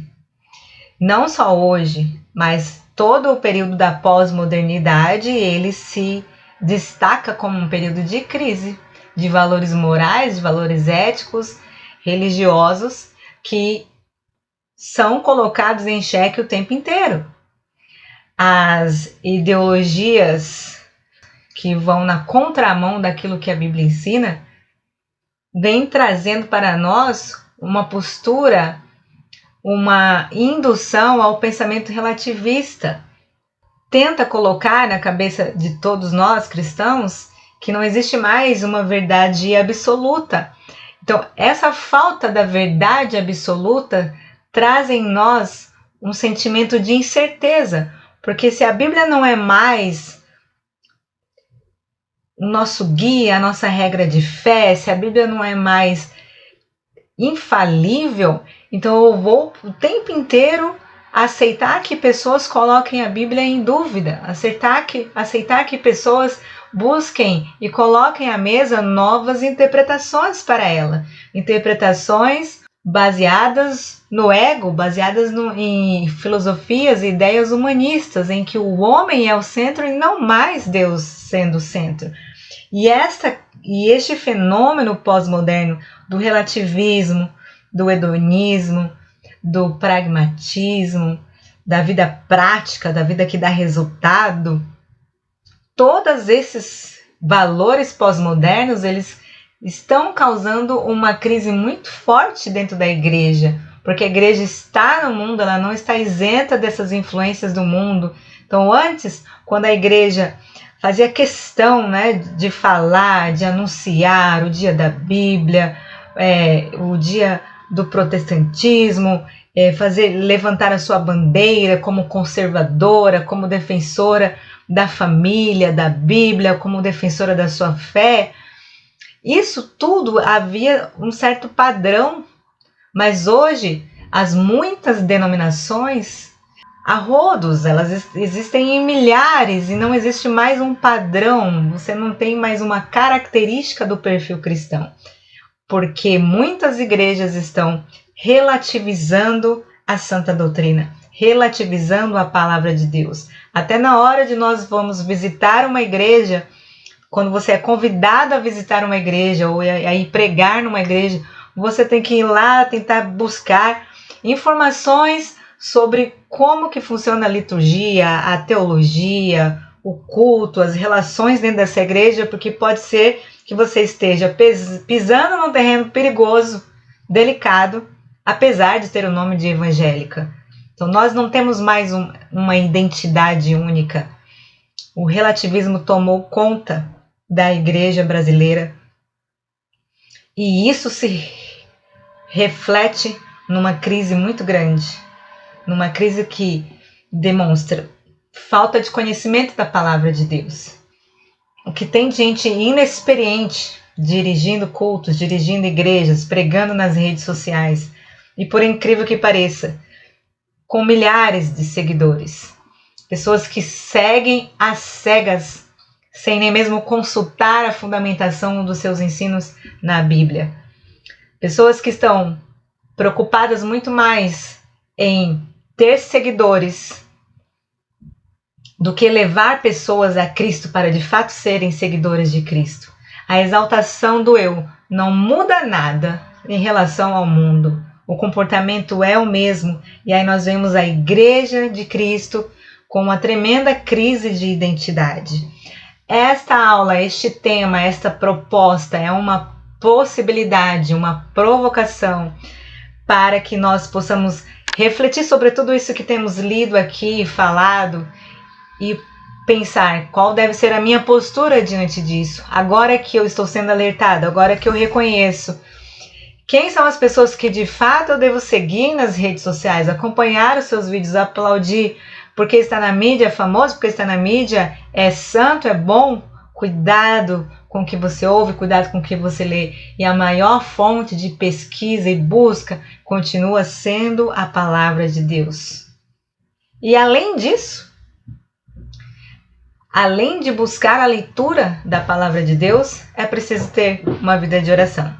Não só hoje, mas todo o período da pós-modernidade, ele se destaca como um período de crise, de valores morais, de valores éticos, religiosos, que são colocados em xeque o tempo inteiro. As ideologias que vão na contramão daquilo que a Bíblia ensina, vem trazendo para nós uma postura, uma indução ao pensamento relativista. Tenta colocar na cabeça de todos nós cristãos que não existe mais uma verdade absoluta. Então, essa falta da verdade absoluta traz em nós um sentimento de incerteza, porque se a Bíblia não é mais o nosso guia, a nossa regra de fé, se a Bíblia não é mais infalível, então eu vou o tempo inteiro aceitar que pessoas coloquem a Bíblia em dúvida, aceitar que pessoas busquem e coloquem à mesa novas interpretações para ela, interpretações baseadas no ego, baseadas em filosofias e ideias humanistas, em que o homem é o centro e não mais Deus sendo o centro. E este fenômeno pós-moderno do relativismo, do hedonismo, do pragmatismo, da vida prática, da vida que dá resultado, todos esses valores pós-modernos, eles estão causando uma crise muito forte dentro da igreja, porque a igreja está no mundo, ela não está isenta dessas influências do mundo. Então, antes, quando a igreja fazia questão, né, de falar, de anunciar o dia da Bíblia, o dia do protestantismo, levantar a sua bandeira como conservadora, como defensora da família, da Bíblia, como defensora da sua fé. Isso tudo havia um certo padrão, mas hoje as muitas denominações, a rodos, elas existem em milhares e não existe mais um padrão, você não tem mais uma característica do perfil cristão, porque muitas igrejas estão relativizando a santa doutrina, relativizando a palavra de Deus. Até na hora de nós vamos visitar uma igreja, quando você é convidado a visitar uma igreja ou a ir pregar numa igreja, você tem que ir lá tentar buscar informações sobre como que funciona a liturgia, a teologia, o culto, as relações dentro dessa igreja, porque pode ser que você esteja pisando num terreno perigoso, delicado, apesar de ter o nome de evangélica. Então nós não temos mais uma identidade única. O relativismo tomou conta da igreja brasileira e isso se reflete numa crise muito grande, numa crise que demonstra falta de conhecimento da palavra de Deus. O que tem gente inexperiente dirigindo cultos, dirigindo igrejas, pregando nas redes sociais e, por incrível que pareça, com milhares de seguidores, pessoas que seguem às cegas, sem nem mesmo consultar a fundamentação dos seus ensinos na Bíblia. Pessoas que estão preocupadas muito mais em ter seguidores do que levar pessoas a Cristo para de fato serem seguidores de Cristo. A exaltação do eu não muda nada em relação ao mundo. O comportamento é o mesmo. E aí nós vemos a Igreja de Cristo com uma tremenda crise de identidade. Esta aula, este tema, esta proposta é uma possibilidade, uma provocação para que nós possamos refletir sobre tudo isso que temos lido aqui, falado, e pensar qual deve ser a minha postura diante disso. Agora que eu estou sendo alertado, agora que eu reconheço quem são as pessoas que de fato eu devo seguir nas redes sociais, acompanhar os seus vídeos, aplaudir, porque está na mídia, é famoso, porque está na mídia, é santo, é bom. Cuidado com o que você ouve, cuidado com o que você lê. E a maior fonte de pesquisa e busca continua sendo a palavra de Deus. E além disso, além de buscar a leitura da palavra de Deus, é preciso ter uma vida de oração.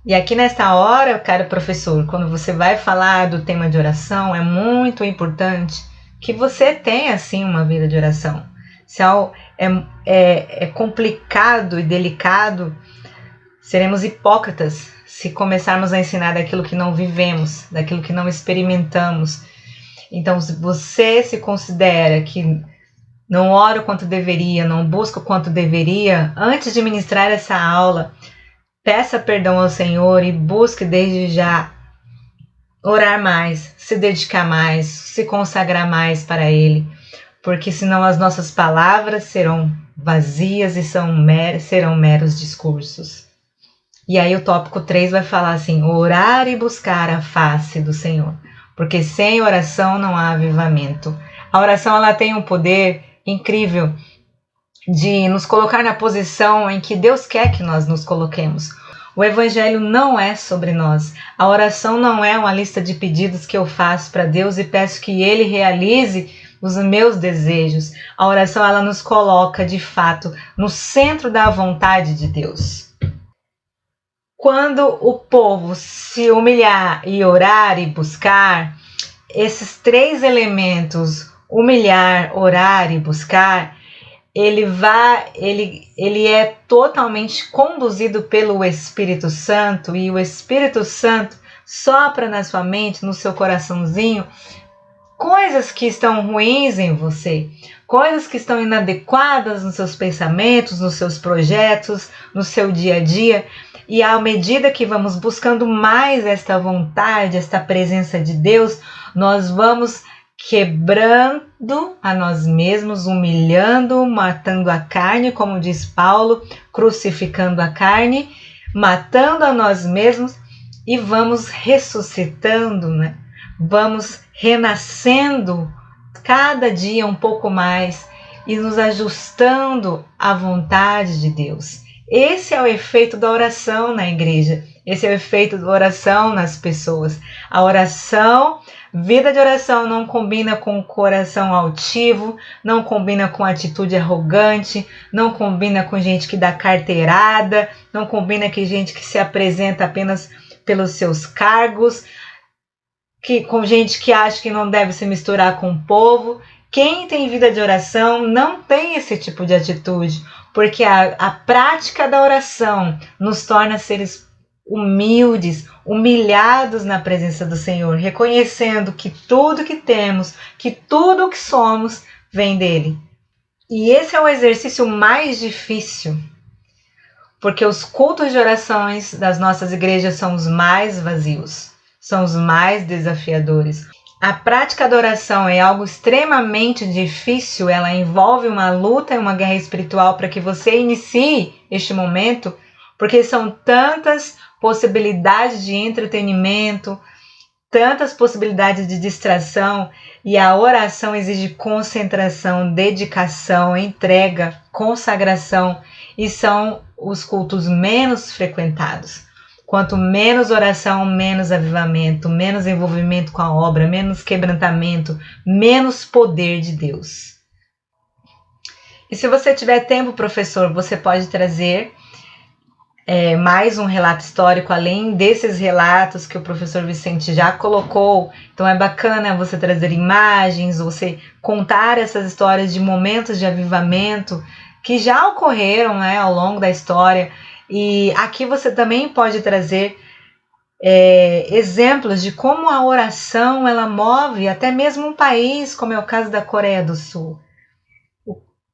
E aqui nesta hora, caro professor, quando você vai falar do tema de oração, é muito importante que você tenha, sim, uma vida de oração. Se é complicado e delicado, seremos hipócritas se começarmos a ensinar daquilo que não vivemos, daquilo que não experimentamos. Então, se você se considera que não ora o quanto deveria, não busca o quanto deveria, antes de ministrar essa aula, peça perdão ao Senhor e busque desde já orar mais, se dedicar mais, se consagrar mais para Ele, porque senão as nossas palavras serão vazias e serão meros discursos. E aí o tópico 3 vai falar assim: orar e buscar a face do Senhor, porque sem oração não há avivamento. A oração ela tem um poder incrível de nos colocar na posição em que Deus quer que nós nos coloquemos. O evangelho não é sobre nós. A oração não é uma lista de pedidos que eu faço para Deus e peço que Ele realize os meus desejos. A oração ela nos coloca de fato no centro da vontade de Deus. Quando o povo se humilhar e orar e buscar, esses 3 elementos, humilhar, orar e buscar, ele é totalmente conduzido pelo Espírito Santo, e o Espírito Santo sopra na sua mente, no seu coraçãozinho, coisas que estão ruins em você, coisas que estão inadequadas nos seus pensamentos, nos seus projetos, no seu dia a dia. E à medida que vamos buscando mais esta vontade, esta presença de Deus, nós vamos quebrando a nós mesmos, humilhando, matando a carne, como diz Paulo, crucificando a carne, matando a nós mesmos e vamos ressuscitando, né? Vamos renascendo cada dia um pouco mais e nos ajustando à vontade de Deus. Esse é o efeito da oração na igreja. Esse é o efeito da oração nas pessoas. A oração, vida de oração não combina com coração altivo, não combina com atitude arrogante, não combina com gente que dá carteirada, não combina com gente que se apresenta apenas pelos seus cargos, com gente que acha que não deve se misturar com o povo. Quem tem vida de oração não tem esse tipo de atitude, porque a prática da oração nos torna seres humildes, humilhados na presença do Senhor, reconhecendo que tudo que temos, que tudo que somos, vem dele. E esse é o exercício mais difícil, porque os cultos de orações das nossas igrejas são os mais vazios, são os mais desafiadores. A prática da oração é algo extremamente difícil, ela envolve uma luta e uma guerra espiritual para que você inicie este momento, porque são tantas possibilidades de entretenimento, tantas possibilidades de distração, e a oração exige concentração, dedicação, entrega, consagração, e são os cultos menos frequentados. Quanto menos oração, menos avivamento, menos envolvimento com a obra, menos quebrantamento, menos poder de Deus. E se você tiver tempo, professor, você pode trazer mais um relato histórico, além desses relatos que o professor Vicente já colocou. Então é bacana você trazer imagens, você contar essas histórias de momentos de avivamento que já ocorreram, né, ao longo da história. E aqui você também pode trazer exemplos de como a oração ela move até mesmo um país, como é o caso da Coreia do Sul.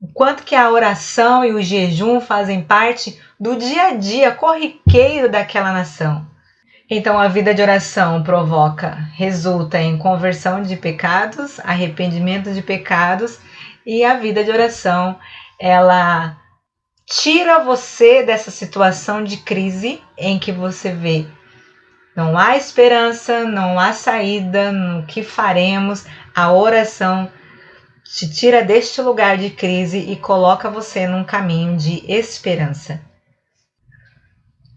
O quanto que a oração e o jejum fazem parte do dia a dia corriqueiro daquela nação. Então a vida de oração resulta em conversão de pecados, arrependimento de pecados, e a vida de oração, ela tira você dessa situação de crise em que você vê não há esperança, não há saída, no que faremos. A oração te tira deste lugar de crise e coloca você num caminho de esperança.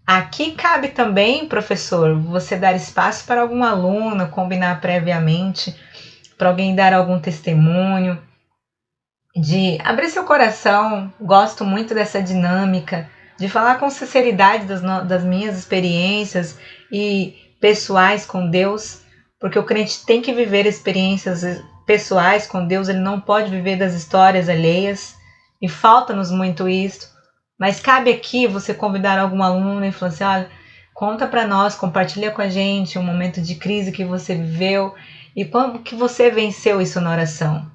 Aqui cabe também, professor, você dar espaço para algum aluno, combinar previamente, para alguém dar algum testemunho, de abrir seu coração. Gosto muito dessa dinâmica, de falar com sinceridade das minhas experiências e pessoais com Deus, porque o crente tem que viver experiências pessoais com Deus, ele não pode viver das histórias alheias, e falta-nos muito isso. Mas cabe aqui você convidar algum aluno e falar assim: olha, conta para nós, compartilha com a gente um momento de crise que você viveu e como que você venceu isso na oração.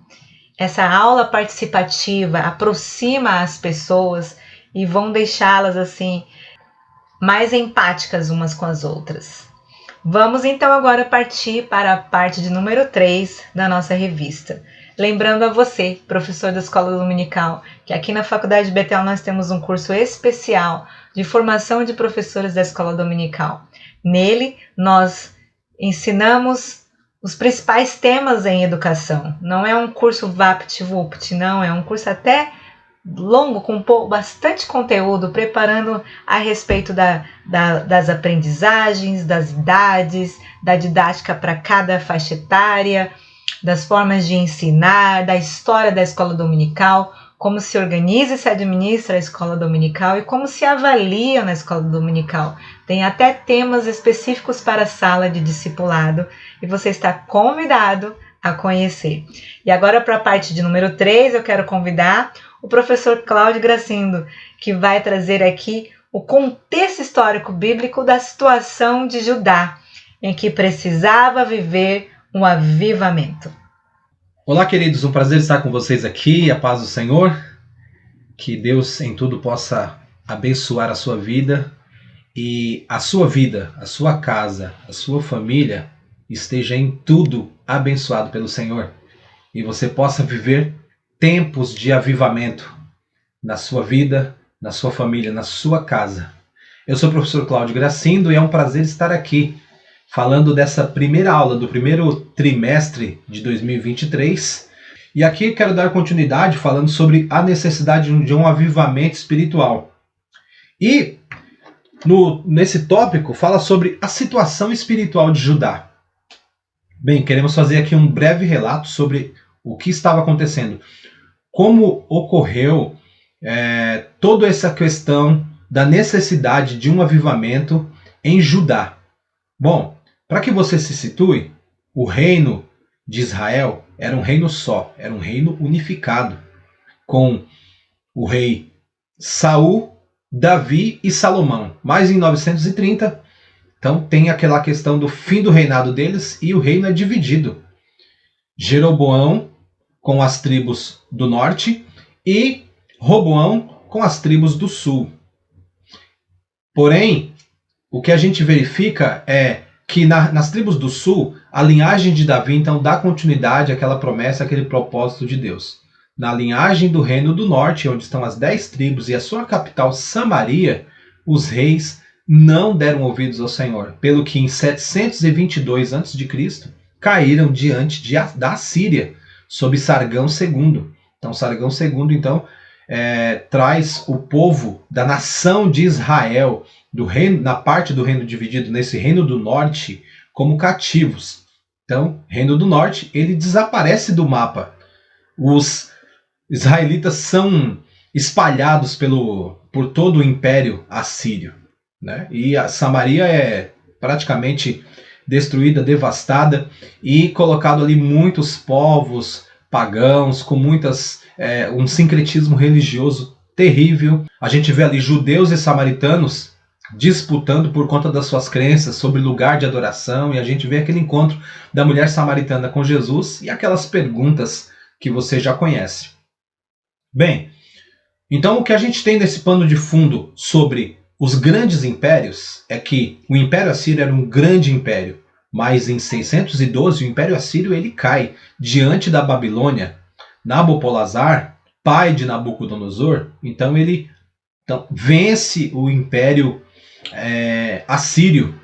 Essa aula participativa aproxima as pessoas e vão deixá-las assim mais empáticas umas com as outras. Vamos então agora partir para a parte de número 3 da nossa revista. Lembrando a você, professor da Escola Dominical, que aqui na Faculdade de Betel nós temos um curso especial de formação de professores da Escola Dominical. Nele, nós ensinamos os principais temas em educação. Não é um curso vapt-vupt, não, é um curso até longo, com bastante conteúdo, preparando a respeito das aprendizagens, das idades, da didática para cada faixa etária, das formas de ensinar, da história da escola dominical, como se organiza e se administra a escola dominical e como se avalia na escola dominical. Tem até temas específicos para a sala de discipulado e você está convidado a conhecer. E agora para a parte de número 3, eu quero convidar o professor Cláudio Gracindo, que vai trazer aqui o contexto histórico bíblico da situação de Judá, em que precisava viver um avivamento. Olá, queridos, um prazer estar com vocês aqui, a paz do Senhor, que Deus em tudo possa abençoar a sua vida e a sua casa, a sua família esteja em tudo abençoado pelo Senhor e você possa viver tempos de avivamento na sua vida, na sua família, na sua casa. Eu sou o professor Cláudio Gracindo e é um prazer estar aqui falando dessa primeira aula do primeiro trimestre de 2023. E aqui quero dar continuidade falando sobre a necessidade de um avivamento espiritual. E nesse tópico fala sobre a situação espiritual de Judá. Bem, queremos fazer aqui um breve relato sobre o que estava acontecendo. Como ocorreu toda essa questão da necessidade de um avivamento em Judá. Bom, para que você se situe, o reino de Israel era um reino só, era um reino unificado, com o rei Saul, Davi e Salomão. Mas em 930, então tem aquela questão do fim do reinado deles e o reino é dividido. Jeroboão com as tribos do norte e Roboão com as tribos do sul. Porém, o que a gente verifica é que nas tribos do sul, a linhagem de Davi então dá continuidade àquela promessa, àquele propósito de Deus. Na linhagem do reino do norte, onde estão as 10 tribos e a sua capital Samaria, os reis não deram ouvidos ao Senhor, pelo que em 722 a.C. caíram diante da Assíria, sob Sargão II. Então, Sargão II, então, traz o povo da nação de Israel, do reino, na parte do reino dividido, nesse reino do norte, como cativos. Então, reino do norte, ele desaparece do mapa. Os israelitas são espalhados por todo o império assírio, né? E a Samaria é praticamente destruída, devastada e colocado ali muitos povos pagãos com um sincretismo religioso terrível. A gente vê ali judeus e samaritanos disputando por conta das suas crenças sobre lugar de adoração, e a gente vê aquele encontro da mulher samaritana com Jesus e aquelas perguntas que você já conhece. Bem, então o que a gente tem nesse pano de fundo sobre os grandes impérios é que o Império Assírio era um grande império, mas em 612 o Império Assírio ele cai diante da Babilônia. Nabopolassar, pai de Nabucodonosor, então ele vence o Império Assírio.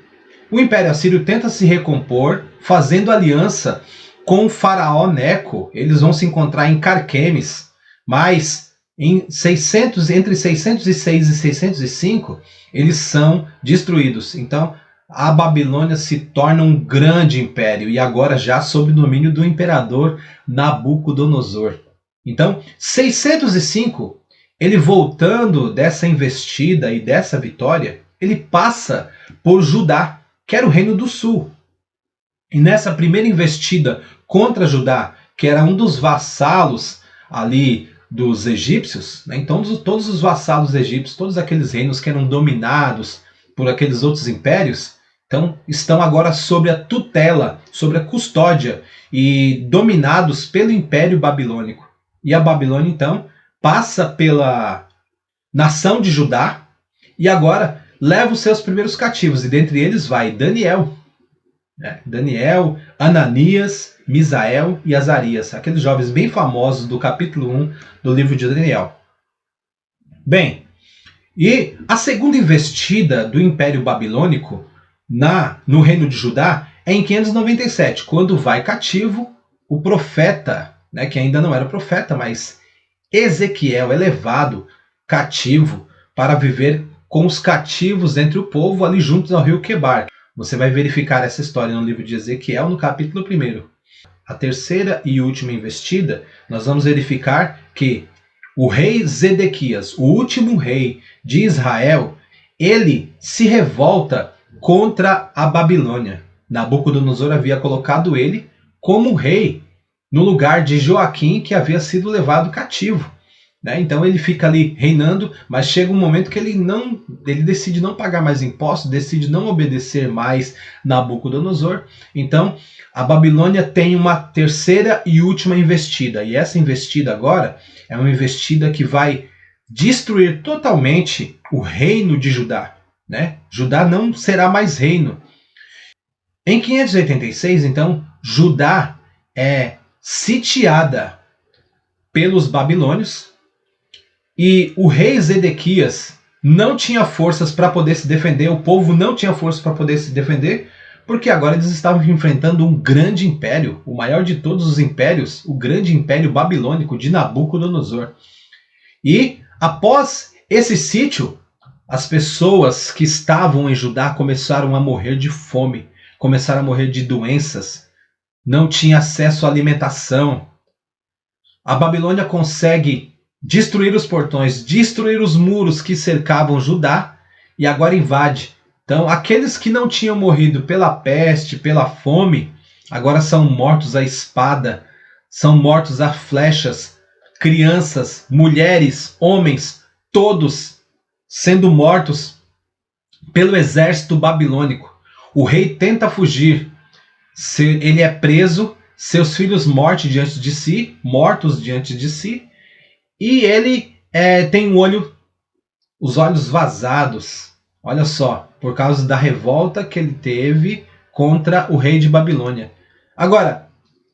O Império Assírio tenta se recompor fazendo aliança com o faraó Neco. Eles vão se encontrar em Carquemes, mas entre 606 e 605 eles são destruídos. Então a Babilônia se torna um grande império e agora já sob o domínio do imperador Nabucodonosor. Então 605, ele voltando dessa investida e dessa vitória, ele passa por Judá, que era o reino do sul. E nessa primeira investida contra Judá, que era um dos vassalos ali dos egípcios, né? Então todos os vassalos egípcios, todos aqueles reinos que eram dominados por aqueles outros impérios, então estão agora sob a tutela, sobre a custódia e dominados pelo Império Babilônico. E a Babilônia então passa pela nação de Judá e agora leva os seus primeiros cativos, e dentre eles vai Daniel. Daniel, Ananias, Misael e Azarias, aqueles jovens bem famosos do capítulo 1 do livro de Daniel. Bem, e a segunda investida do Império Babilônico no reino de Judá é em 597, quando vai cativo o profeta, que ainda não era profeta, mas Ezequiel é levado cativo para viver com os cativos entre o povo ali juntos ao rio Quebar. Você vai verificar essa história no livro de Ezequiel, no capítulo 1. A terceira e última investida, nós vamos verificar que o rei Zedequias, o último rei de Israel, ele se revolta contra a Babilônia. Nabucodonosor havia colocado ele como rei no lugar de Joaquim, que havia sido levado cativo. Então ele fica ali reinando, mas chega um momento que ele decide não pagar mais impostos, decide não obedecer mais Nabucodonosor. Então a Babilônia tem uma terceira e última investida, e essa investida agora é uma investida que vai destruir totalmente o reino de Judá. Judá não será mais reino. Em 586, então, Judá é sitiada pelos babilônios, e o rei Zedequias não tinha forças para poder se defender, o povo não tinha forças para poder se defender, porque agora eles estavam enfrentando um grande império, o maior de todos os impérios, o grande império babilônico de Nabucodonosor. E após esse sítio, as pessoas que estavam em Judá começaram a morrer de fome, começaram a morrer de doenças, não tinha acesso à alimentação. A Babilônia consegue destruir os portões, destruir os muros que cercavam Judá, e agora invade. Então, aqueles que não tinham morrido pela peste, pela fome, agora são mortos à espada, são mortos a flechas, crianças, mulheres, homens, todos sendo mortos pelo exército babilônico. O rei tenta fugir, ele é preso, seus filhos mortos diante de si, e ele tem os olhos vazados, olha só, por causa da revolta que ele teve contra o rei de Babilônia. Agora,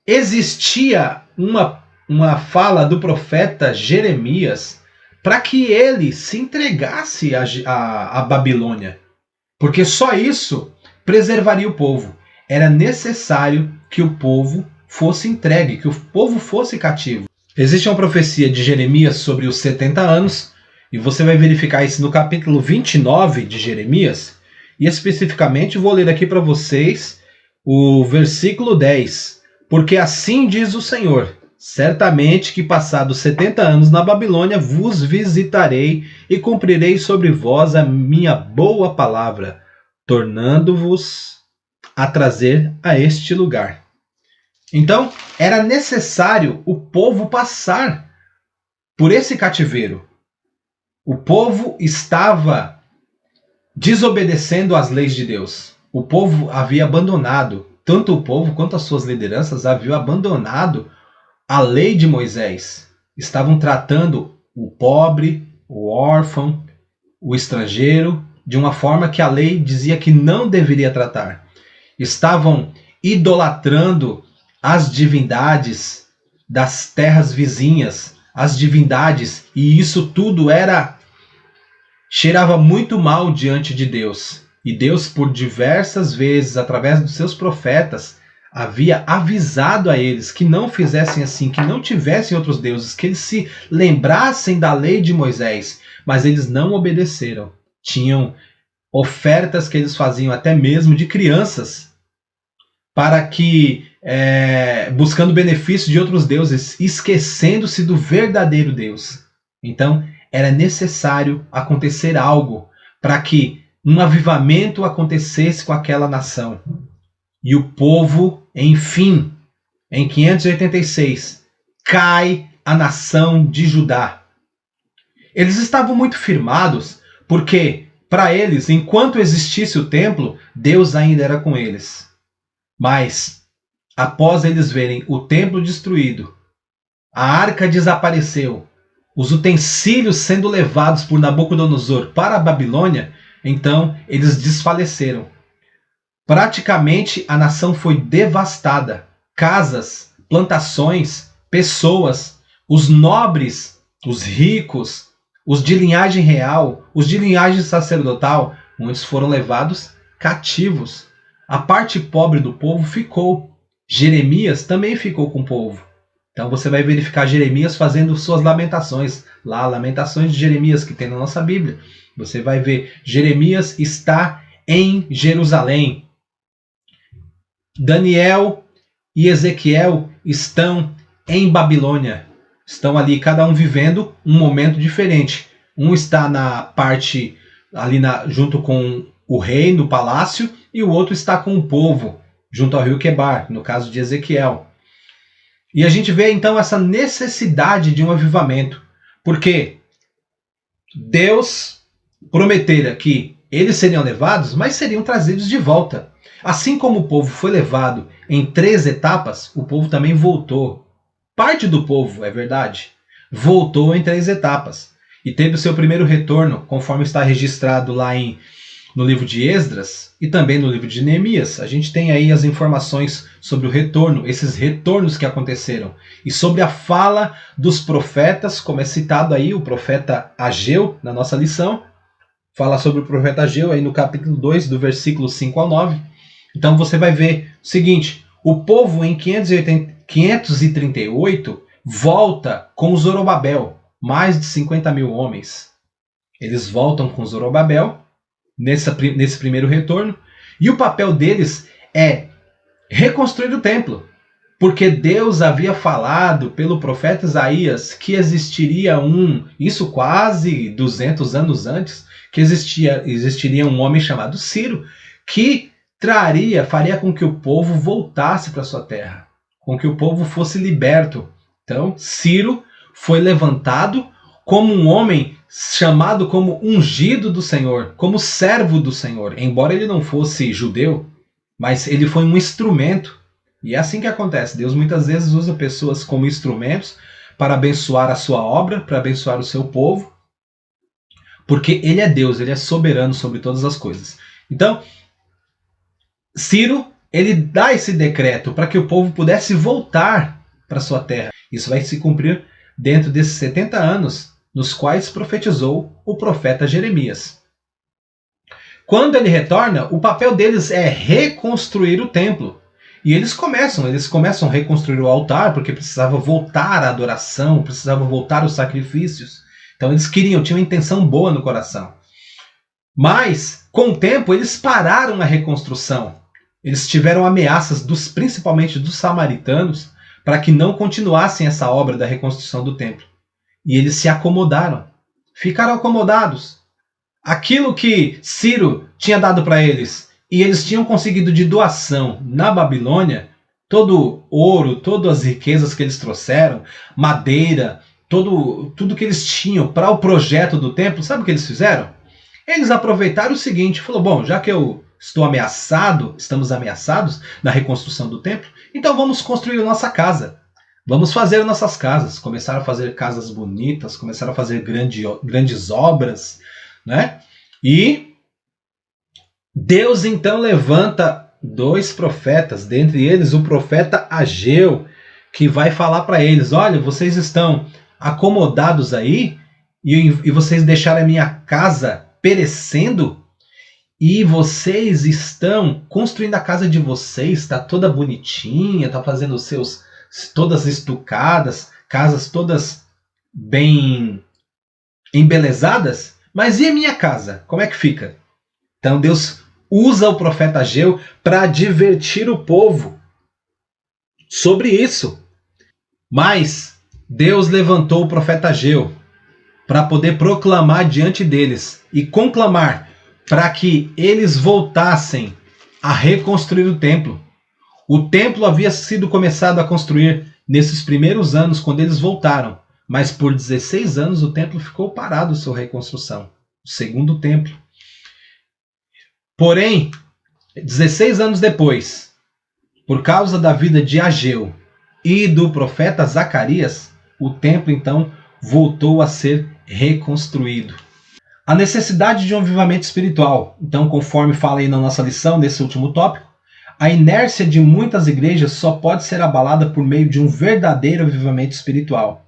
existia uma fala do profeta Jeremias para que ele se entregasse à Babilônia, porque só isso preservaria o povo. Era necessário que o povo fosse entregue, que o povo fosse cativo. Existe uma profecia de Jeremias sobre os 70 anos, e você vai verificar isso no capítulo 29 de Jeremias, e especificamente vou ler aqui para vocês o versículo 10. Porque assim diz o Senhor: certamente que passados 70 anos na Babilônia vos visitarei e cumprirei sobre vós a minha boa palavra, tornando-vos a trazer a este lugar. Então, era necessário o povo passar por esse cativeiro. O povo estava desobedecendo às leis de Deus. O povo havia abandonado, tanto o povo quanto as suas lideranças haviam abandonado a lei de Moisés. Estavam tratando o pobre, o órfão, o estrangeiro, de uma forma que a lei dizia que não deveria tratar. Estavam idolatrando as divindades das terras vizinhas, as divindades, e isso tudo cheirava muito mal diante de Deus. E Deus, por diversas vezes, através dos seus profetas, havia avisado a eles que não fizessem assim, que não tivessem outros deuses, que eles se lembrassem da lei de Moisés, mas eles não obedeceram. Tinham ofertas que eles faziam até mesmo de crianças, para que, buscando benefício de outros deuses, esquecendo-se do verdadeiro Deus. Então, era necessário acontecer algo para que um avivamento acontecesse com aquela nação. E o povo, enfim, em 586, cai a nação de Judá. Eles estavam muito firmados, porque, para eles, enquanto existisse o templo, Deus ainda era com eles. Mas, após eles verem o templo destruído, a arca desapareceu, os utensílios sendo levados por Nabucodonosor para a Babilônia, então eles desfaleceram. Praticamente a nação foi devastada. Casas, plantações, pessoas, os nobres, os ricos, os de linhagem real, os de linhagem sacerdotal, muitos foram levados cativos. A parte pobre do povo ficou. Jeremias também ficou com o povo. Então você vai verificar Jeremias fazendo suas lamentações. Lá, Lamentações de Jeremias, que tem na nossa Bíblia. Você vai ver, Jeremias está em Jerusalém. Daniel e Ezequiel estão em Babilônia. Estão ali, cada um vivendo um momento diferente. Um está na parte, ali junto com o rei, no palácio, e o outro está com o povo, junto ao rio Quebar, no caso de Ezequiel. E a gente vê então essa necessidade de um avivamento, porque Deus prometera que eles seriam levados, mas seriam trazidos de volta. Assim como o povo foi levado em 3 etapas, o povo também voltou. Parte do povo, é verdade, voltou em 3 etapas. E teve o seu primeiro retorno, conforme está registrado lá no livro de Esdras e também no livro de Neemias. A gente tem aí as informações sobre o retorno, esses retornos que aconteceram. E sobre a fala dos profetas, como é citado aí o profeta Ageu na nossa lição. Fala sobre o profeta Ageu aí no capítulo 2, do versículo 5 ao 9. Então você vai ver o seguinte, o povo em 538 volta com Zorobabel, mais de 50 mil homens. Eles voltam com Zorobabel nesse primeiro retorno, e o papel deles é reconstruir o templo, porque Deus havia falado pelo profeta Isaías que existiria isso quase 200 anos antes, que existiria um homem chamado Ciro, que faria com que o povo voltasse para sua terra, com que o povo fosse liberto. Então, Ciro foi levantado como um homem chamado como ungido do Senhor, como servo do Senhor. Embora ele não fosse judeu, mas ele foi um instrumento. E é assim que acontece. Deus muitas vezes usa pessoas como instrumentos para abençoar a sua obra, para abençoar o seu povo, porque ele é Deus, ele é soberano sobre todas as coisas. Então, Ciro, ele dá esse decreto para que o povo pudesse voltar para sua terra. Isso vai se cumprir dentro desses 70 anos, nos quais profetizou o profeta Jeremias. Quando ele retorna, o papel deles é reconstruir o templo. E eles começam a reconstruir o altar, porque precisava voltar a adoração, precisava voltar os sacrifícios. Então eles tinham uma intenção boa no coração. Mas, com o tempo, eles pararam a reconstrução. Eles tiveram ameaças, principalmente dos samaritanos, para que não continuassem essa obra da reconstrução do templo. E eles se acomodaram. Ficaram acomodados. Aquilo que Ciro tinha dado para eles, e eles tinham conseguido de doação na Babilônia, todo o ouro, todas as riquezas que eles trouxeram, madeira, tudo que eles tinham para o projeto do templo, sabe o que eles fizeram? Eles aproveitaram o seguinte, falou, bom, já que estamos ameaçados na reconstrução do templo, então vamos construir a nossa casa. Vamos fazer nossas casas. Começaram a fazer casas bonitas, começaram a fazer grandes obras, né? E Deus então levanta 2 profetas, dentre eles o profeta Ageu, que vai falar para eles, olha, vocês estão acomodados aí e vocês deixaram a minha casa perecendo e vocês estão construindo a casa de vocês, está toda bonitinha, está fazendo todas estucadas, casas todas bem embelezadas, mas e a minha casa? Como é que fica? Então Deus usa o profeta Ageu para advertir o povo sobre isso. Mas Deus levantou o profeta Ageu para poder proclamar diante deles e conclamar para que eles voltassem a reconstruir o templo. O templo havia sido começado a construir nesses primeiros anos, quando eles voltaram. Mas por 16 anos o templo ficou parado sua reconstrução. O segundo templo. Porém, 16 anos depois, por causa da vida de Ageu e do profeta Zacarias, o templo então voltou a ser reconstruído. A necessidade de um avivamento espiritual. Então, conforme fala aí na nossa lição, nesse último tópico, a inércia de muitas igrejas só pode ser abalada por meio de um verdadeiro avivamento espiritual.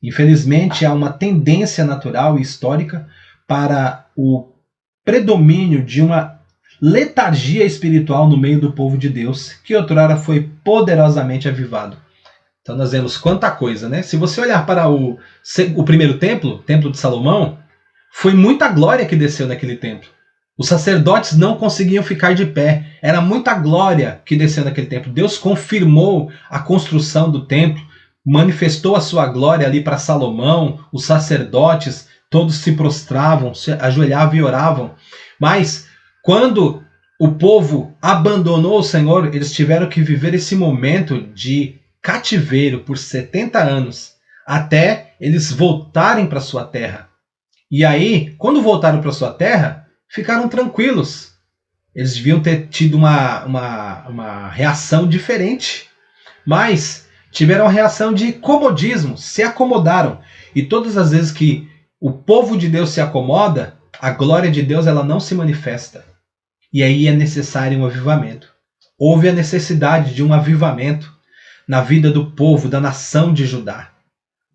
Infelizmente, há uma tendência natural e histórica para o predomínio de uma letargia espiritual no meio do povo de Deus, que outrora foi poderosamente avivado. Então nós vemos quanta coisa, né? Se você olhar para o primeiro templo, o Templo de Salomão, foi muita glória que desceu naquele templo. Os sacerdotes não conseguiam ficar de pé. Era muita glória que desceu naquele templo. Deus confirmou a construção do templo, manifestou a sua glória ali para Salomão, os sacerdotes, todos se prostravam, se ajoelhavam e oravam. Mas quando o povo abandonou o Senhor, eles tiveram que viver esse momento de cativeiro por 70 anos, até eles voltarem para sua terra. E aí, quando voltaram para sua terra, ficaram tranquilos. Eles deviam ter tido uma reação diferente, mas tiveram a reação de comodismo, se acomodaram. E todas as vezes que o povo de Deus se acomoda, a glória de Deus ela não se manifesta. E aí é necessário um avivamento. Houve a necessidade de um avivamento na vida do povo, da nação de Judá,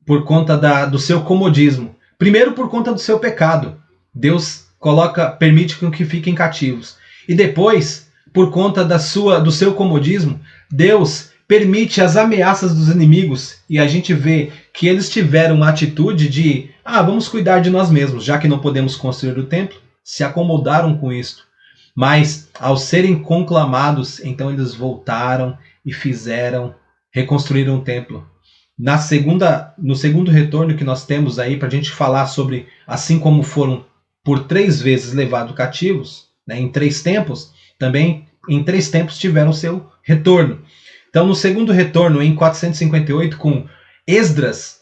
por conta do seu comodismo. Primeiro por conta do seu pecado. Deus permite que fiquem cativos. E depois, por conta do seu comodismo, Deus permite as ameaças dos inimigos. E a gente vê que eles tiveram uma atitude de vamos cuidar de nós mesmos, já que não podemos construir o templo. Se acomodaram com isto. Mas, ao serem conclamados, então eles voltaram e reconstruíram o templo. No segundo retorno que nós temos aí, para a gente falar sobre, assim como foram por 3 vezes levados cativos, né, em 3 tempos, também em 3 tempos tiveram seu retorno. Então, no segundo retorno, em 458, com Esdras,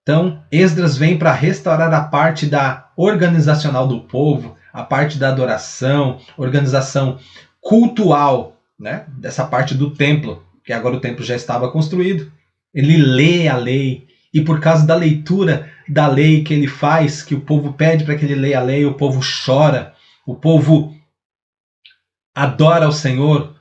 então Esdras vem para restaurar a parte organizacional do povo, a parte da adoração, organização cultual, né, dessa parte do templo, que agora o templo já estava construído. Ele lê a lei, e por causa da leitura da lei que ele faz, que o povo pede para que ele leia a lei, o povo chora, o povo adora ao Senhor.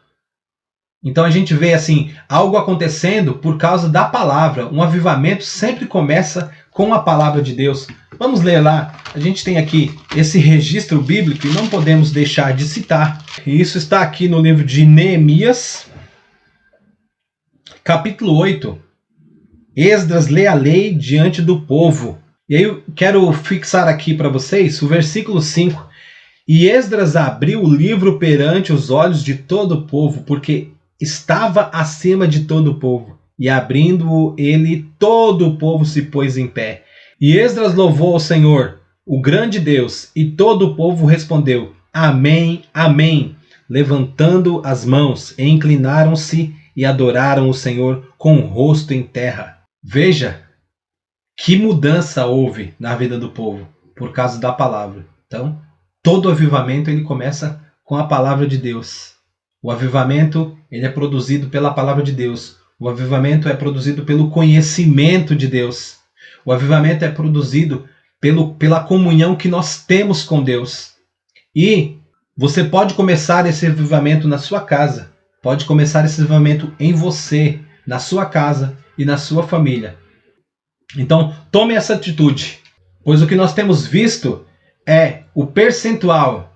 Então a gente vê assim, algo acontecendo por causa da palavra. Um avivamento sempre começa com a palavra de Deus. Vamos ler lá. A gente tem aqui esse registro bíblico e não podemos deixar de citar. E isso está aqui no livro de Neemias, capítulo 8. Esdras lê a lei diante do povo. E aí eu quero fixar aqui para vocês o versículo 5. E Esdras abriu o livro perante os olhos de todo o povo, porque estava acima de todo o povo. E abrindo-o ele, todo o povo se pôs em pé. E Esdras louvou ao Senhor, o grande Deus, e todo o povo respondeu, Amém, Amém, levantando as mãos, e inclinaram-se e adoraram o Senhor com o rosto em terra. Veja que mudança houve na vida do povo por causa da palavra. Então, todo avivamento ele começa com a palavra de Deus. O avivamento ele é produzido pela palavra de Deus. O avivamento é produzido pelo conhecimento de Deus. O avivamento é produzido pela comunhão que nós temos com Deus. E você pode começar esse avivamento na sua casa. Pode começar esse avivamento em você, na sua casa e na sua família. Então, tome essa atitude, pois o que nós temos visto é o percentual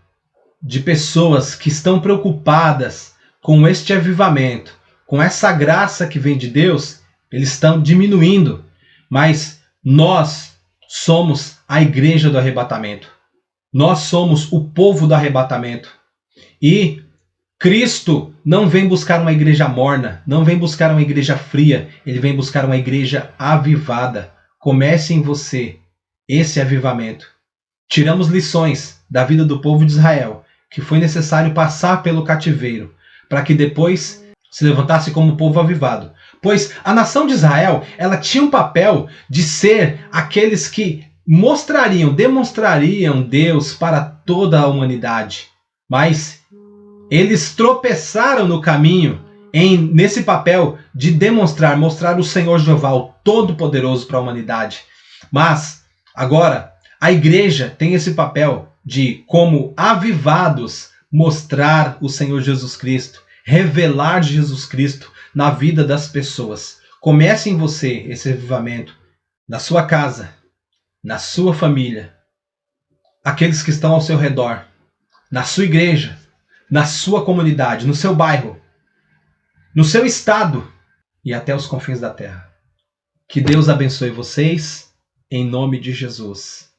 de pessoas que estão preocupadas com este avivamento, com essa graça que vem de Deus, eles estão diminuindo. Mas nós somos a igreja do arrebatamento. Nós somos o povo do arrebatamento. E Cristo não vem buscar uma igreja morna, não vem buscar uma igreja fria, ele vem buscar uma igreja avivada. Comece em você esse avivamento. Tiramos lições da vida do povo de Israel, que foi necessário passar pelo cativeiro, para que depois se levantasse como povo avivado. Pois a nação de Israel, ela tinha um papel de ser aqueles que demonstrariam Deus para toda a humanidade. Mas eles tropeçaram no caminho nesse papel de mostrar o Senhor Jeová, o Todo-Poderoso para a humanidade. Mas agora A igreja tem esse papel de, como avivados, mostrar o Senhor Jesus Cristo, revelar Jesus Cristo na vida das pessoas. Comece em você esse avivamento, na sua casa, na sua família, aqueles que estão ao seu redor, na sua igreja, na sua comunidade, no seu bairro, no seu estado e até os confins da terra. Que Deus abençoe vocês, em nome de Jesus.